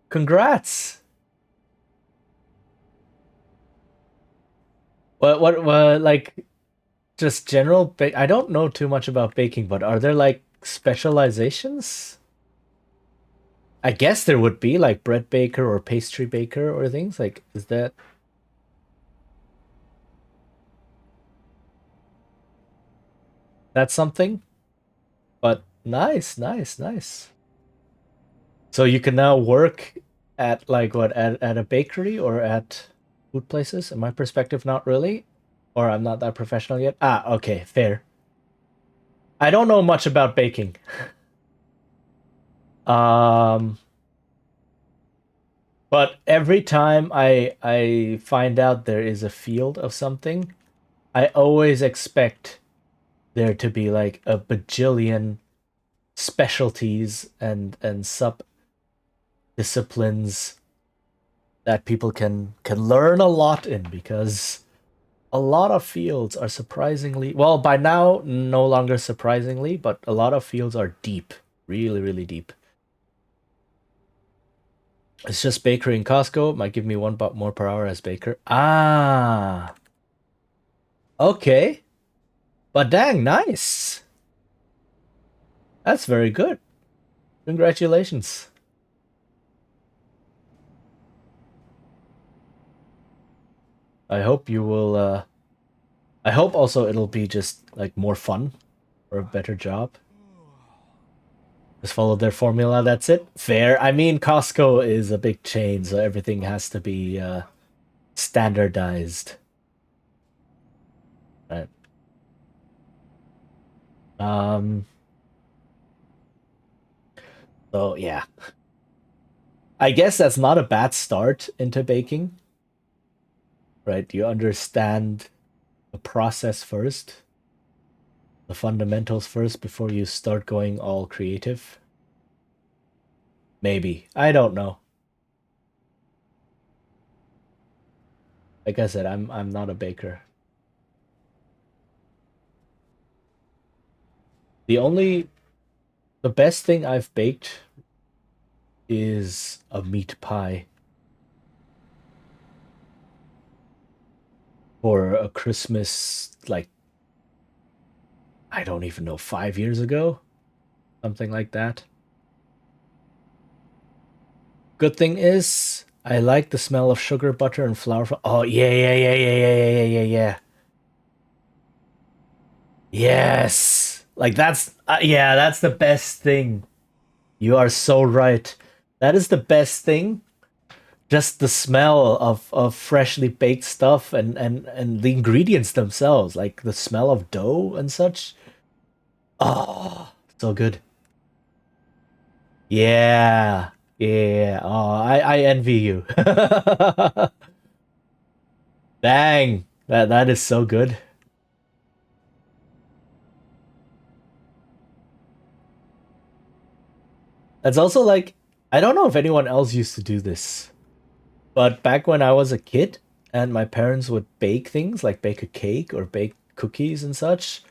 Congrats. What like just general I don't know too much about baking, but are there like specializations? I guess there would be like bread baker or pastry baker or things like is that something? But nice, nice, nice. So you can now work at like what at a bakery or at food places? In my perspective, not really. Or I'm not that professional yet. Ah, okay, fair. I don't know much about baking. Um, but every time I find out there is a field of something, I always expect there to be like a bajillion specialties and sub disciplines that people can learn a lot in because a lot of fields are surprisingly well by now no longer surprisingly, but a lot of fields are deep, really, really deep. It's just bakery in Costco might give me $1 more per hour as baker. Ah, okay, but dang, nice. That's very good. Congratulations. I hope you will. I hope also it'll be just like more fun or a better job. Just follow their formula. That's it. Fair. I mean, Costco is a big chain, so everything has to be standardized. Right. Um. So yeah, I guess that's not a bad start into baking, right? You understand the process first, the fundamentals first before you start going all creative. Maybe. I don't know. Like I said, I'm not a baker. The the best thing I've baked is a meat pie for a Christmas, like, I don't even know, 5 years ago, something like that. Good thing is, I like the smell of sugar, butter, and flour. Oh, yeah, yeah, yeah, yeah, yeah, yeah, yeah, yeah, yeah. Yes. Like, yeah, that's the best thing. You are so right. That is the best thing. Just the smell of freshly baked stuff and the ingredients themselves, like the smell of dough and such. Oh, so good. Yeah. Yeah. Oh, I envy you. Dang. That is so good. That's also like I don't know if anyone else used to do this, but back when I was a kid and my parents would bake things like bake a cake or bake cookies and such,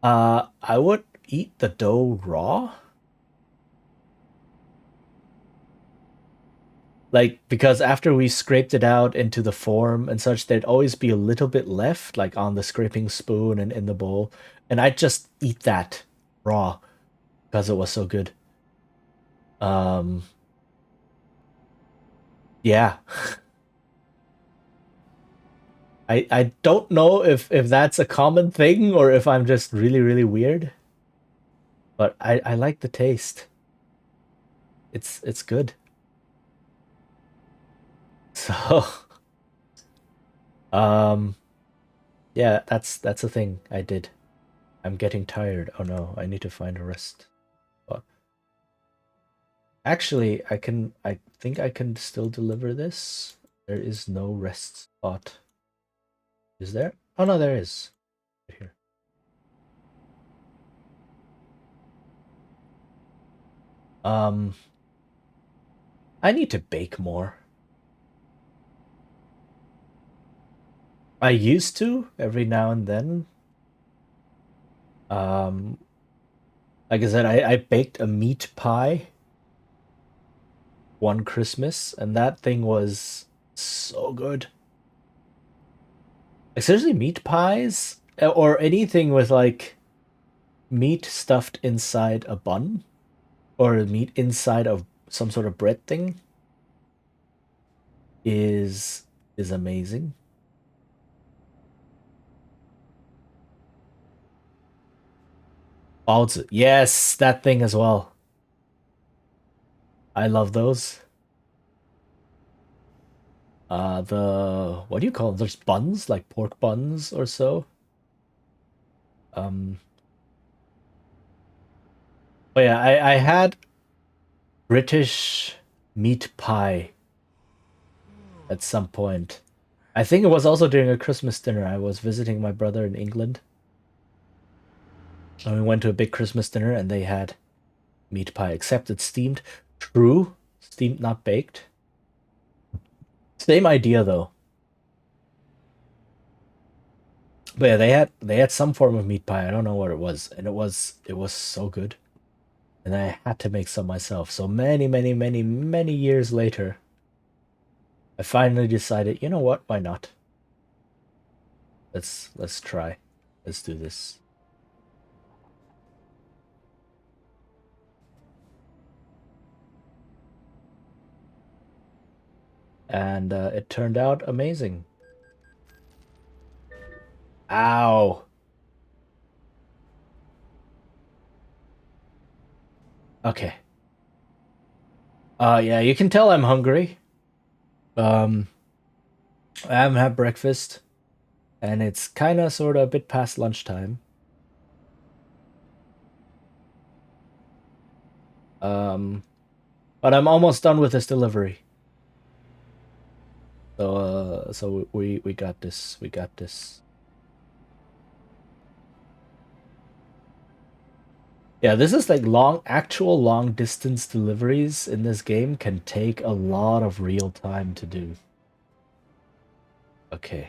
I would eat the dough raw. Like because after we scraped it out into the form and such, there'd always be a little bit left, like on the scraping spoon and in the bowl, and I'd just eat that raw because it was so good. Um, yeah, I don't know if that's a common thing or if I'm just really, really weird. But I like the taste. It's good. So um yeah, that's a thing I did. I'm getting tired. Oh no, I need to find a rest spot. Actually, I think I can still deliver this. There is no rest spot. Is there? Oh no, there is. Right here. I need to bake more. I used to every now and then. Um, like I said, I baked a meat pie one Christmas, and that thing was so good. Like seriously, meat pies or anything with like meat stuffed inside a bun or meat inside of some sort of bread thing is amazing. Baozi, yes, that thing as well. I love those. The what do you call them? There's buns, like pork buns or so. Um, but yeah, I had British meat pie at some point. I think it was also during a Christmas dinner. I was visiting my brother in England. And we went to a big Christmas dinner and they had meat pie, except it's steamed. True, steamed, not baked. Same idea though. But yeah, they had some form of meat pie. I don't know what it was, and it was so good. And I had to make some myself. So many, many, many, many years later, I finally decided, you know what? Why not? Let's try. Let's do this. And it turned out amazing. Ow. Okay. Yeah, you can tell I'm hungry. Um, I haven't had breakfast, and it's kind of sort of a bit past lunchtime. Um, but I'm almost done with this delivery. So we got this. We got this. Yeah, this is like actual long distance deliveries in this game can take a lot of real time to do. Okay.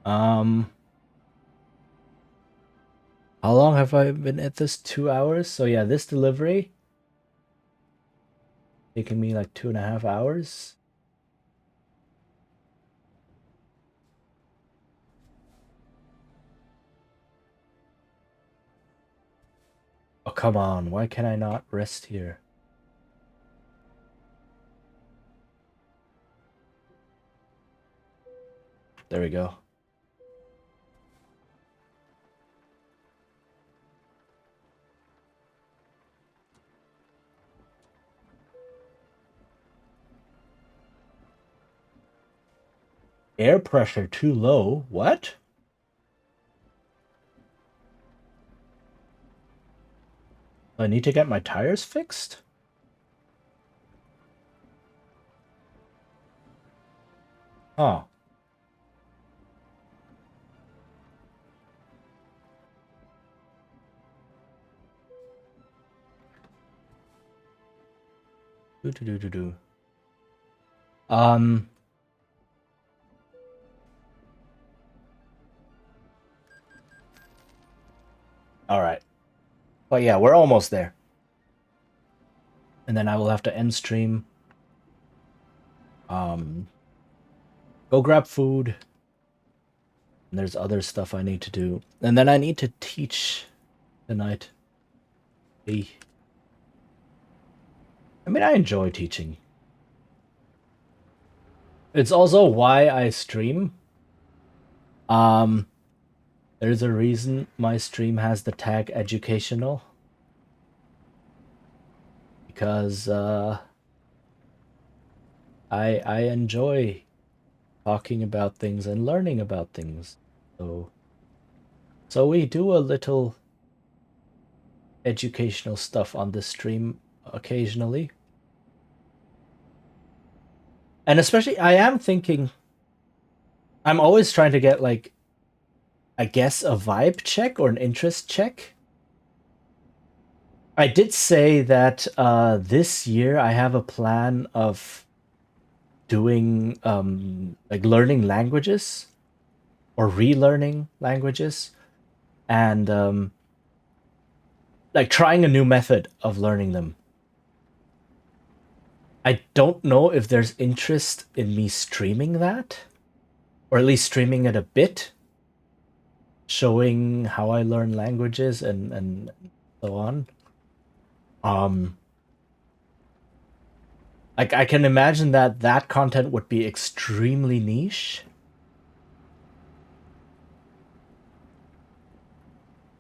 Um, how long have I been at this? 2 hours? So yeah, this delivery taking me like 2.5 hours. Oh, come on. Why can I not rest here? There we go. Air pressure too low. What? I need to get my tires fixed? Huh. Do do do do do. Um. All right. But yeah, we're almost there. And then I will have to end stream. Um. Go grab food. And there's other stuff I need to do. And then I need to teach tonight. Hey. I mean, I enjoy teaching. It's also why I stream. There's a reason my stream has the tag educational. Because I enjoy talking about things and learning about things. So we do a little educational stuff on this stream occasionally. And especially I am thinking I'm always trying to get like I guess a vibe check or an interest check. I did say that this year I have a plan of doing like learning languages or relearning languages and like trying a new method of learning them. I don't know if there's interest in me streaming that, or at least streaming it a bit, showing how I learn languages and so on. Like I can imagine that content would be extremely niche.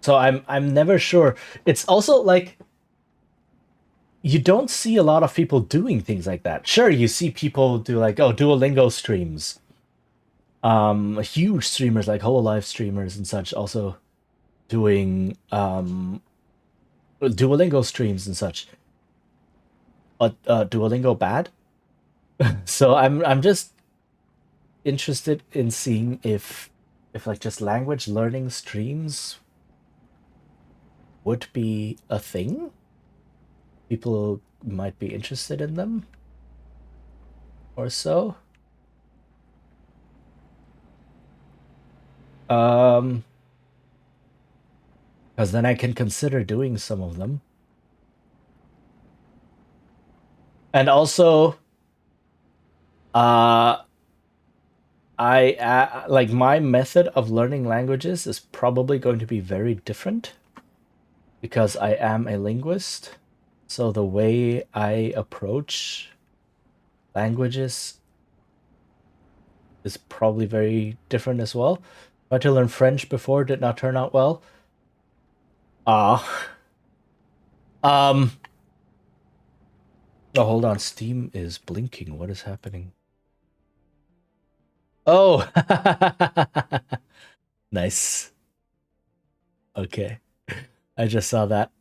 So I'm never sure. It's also like you don't see a lot of people doing things like that. Sure, you see people do like Duolingo streams. Huge streamers like Hololive streamers and such also doing Duolingo streams and such. But Duolingo bad. So I'm just interested in seeing if like just language learning streams would be a thing. People might be interested in them or so. Because then I can consider doing some of them. And also, I like my method of learning languages is probably going to be very different because I am a linguist. So the way I approach languages is probably very different as well. Tried to learn French before, did not turn out well. Oh, hold on. Steam is blinking. What is happening? Oh, nice. Okay, I just saw that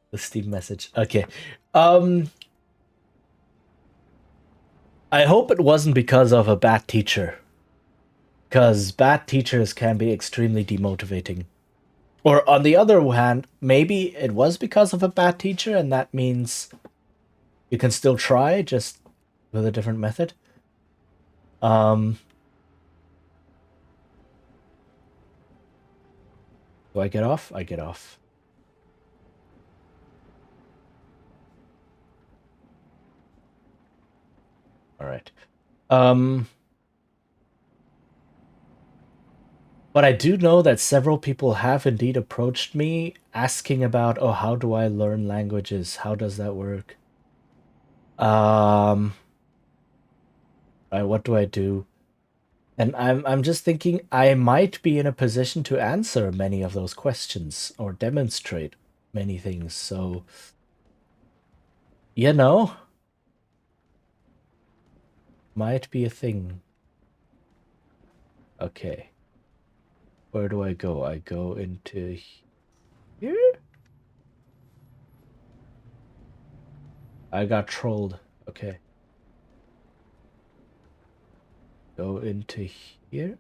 the Steam message. Okay, I hope it wasn't because of a bad teacher, because bad teachers can be extremely demotivating. Or on the other hand, maybe it was because of a bad teacher, and that means you can still try, just with a different method. Do I get off? I get off. All right. But I do know that several people have indeed approached me asking about, oh, how do I learn languages? How does that work? Right, what do I do? And I'm just thinking I might be in a position to answer many of those questions or demonstrate many things. So, you know, might be a thing. Okay. Where do I go? I go into here? I got trolled. Okay. Go into here.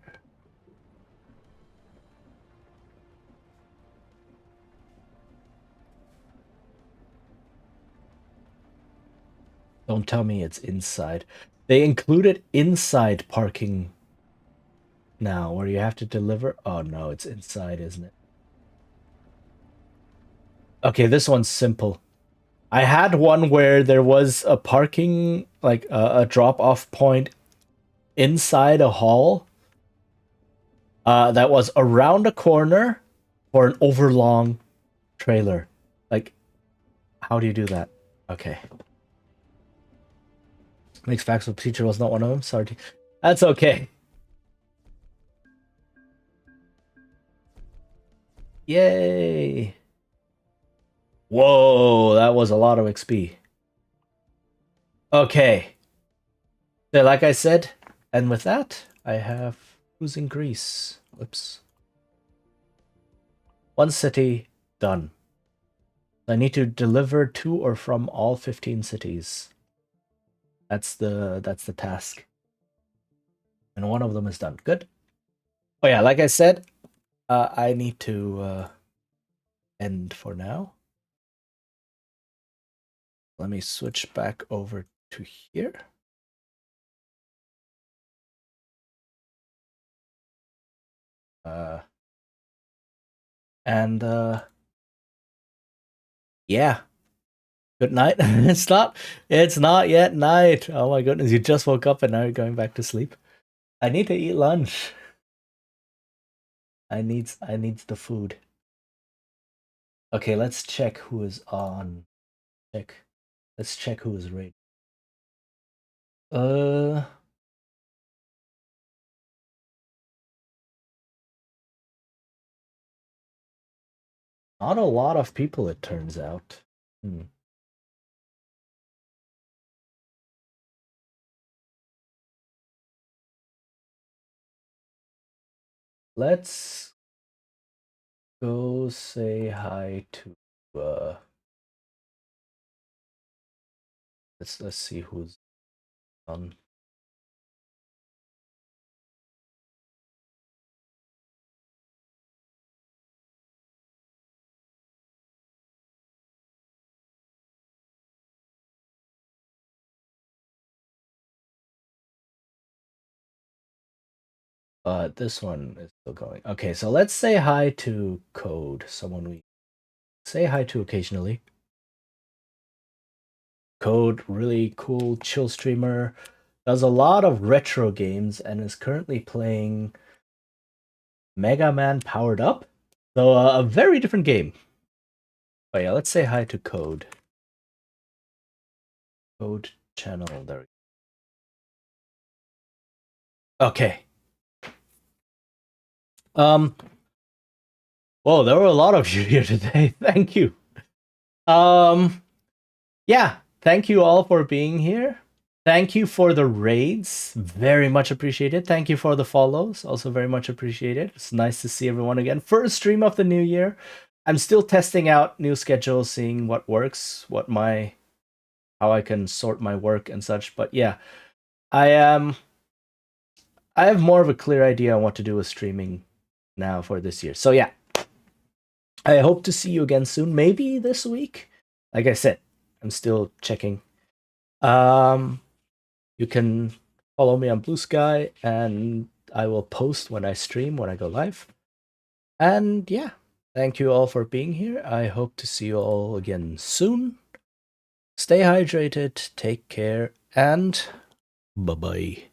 Don't tell me it's inside. They included inside parking now, where you have to deliver. Oh no, it's inside, isn't it? Okay, this one's simple. I had one where there was a parking, like a drop-off point inside a hall that was around a corner for an overlong trailer. Like, how do you do that? Okay. Mixed facts with teacher was not one of them. Sorry. That's okay. Yay! Whoa, that was a lot of XP. Okay. So like I said, and with that, I have who's in Greece. Whoops. One city done. I need to deliver to or from all 15 cities. That's the task. And one of them is done. Good. Oh yeah, like I said, I need to end for now. Let me switch back over to here. And yeah. Good night. It's not yet night. Oh my goodness, you just woke up and now you're going back to sleep. I need to eat lunch. I needs the food. Okay, let's check who is on. Let's check who is rated. Not a lot of people, it turns out. Let's go say hi to let's see who's on. This one is still going. Okay, so let's say hi to Code, someone we say hi to occasionally. Code, really cool, chill streamer, does a lot of retro games and is currently playing Mega Man Powered Up. So a very different game. But yeah, let's say hi to Code. Code channel, there we go. Okay. Well, there were a lot of you here today. Thank you. Yeah, thank you all for being here. Thank you for the raids. Very much appreciated. Thank you for the follows. Also very much appreciated. It's nice to see everyone again. First stream of the new year. I'm still testing out new schedules, seeing what works, how I can sort my work and such. But yeah, I have more of a clear idea on what to do with streaming now for this year. So yeah, I hope to see you again soon. Maybe this week. Like I said, I'm still checking. You can follow me on Blue Sky, and I will post when I stream, when I go live. And yeah, thank you all for being here. I hope to see you all again soon. Stay hydrated, take care, and bye-bye.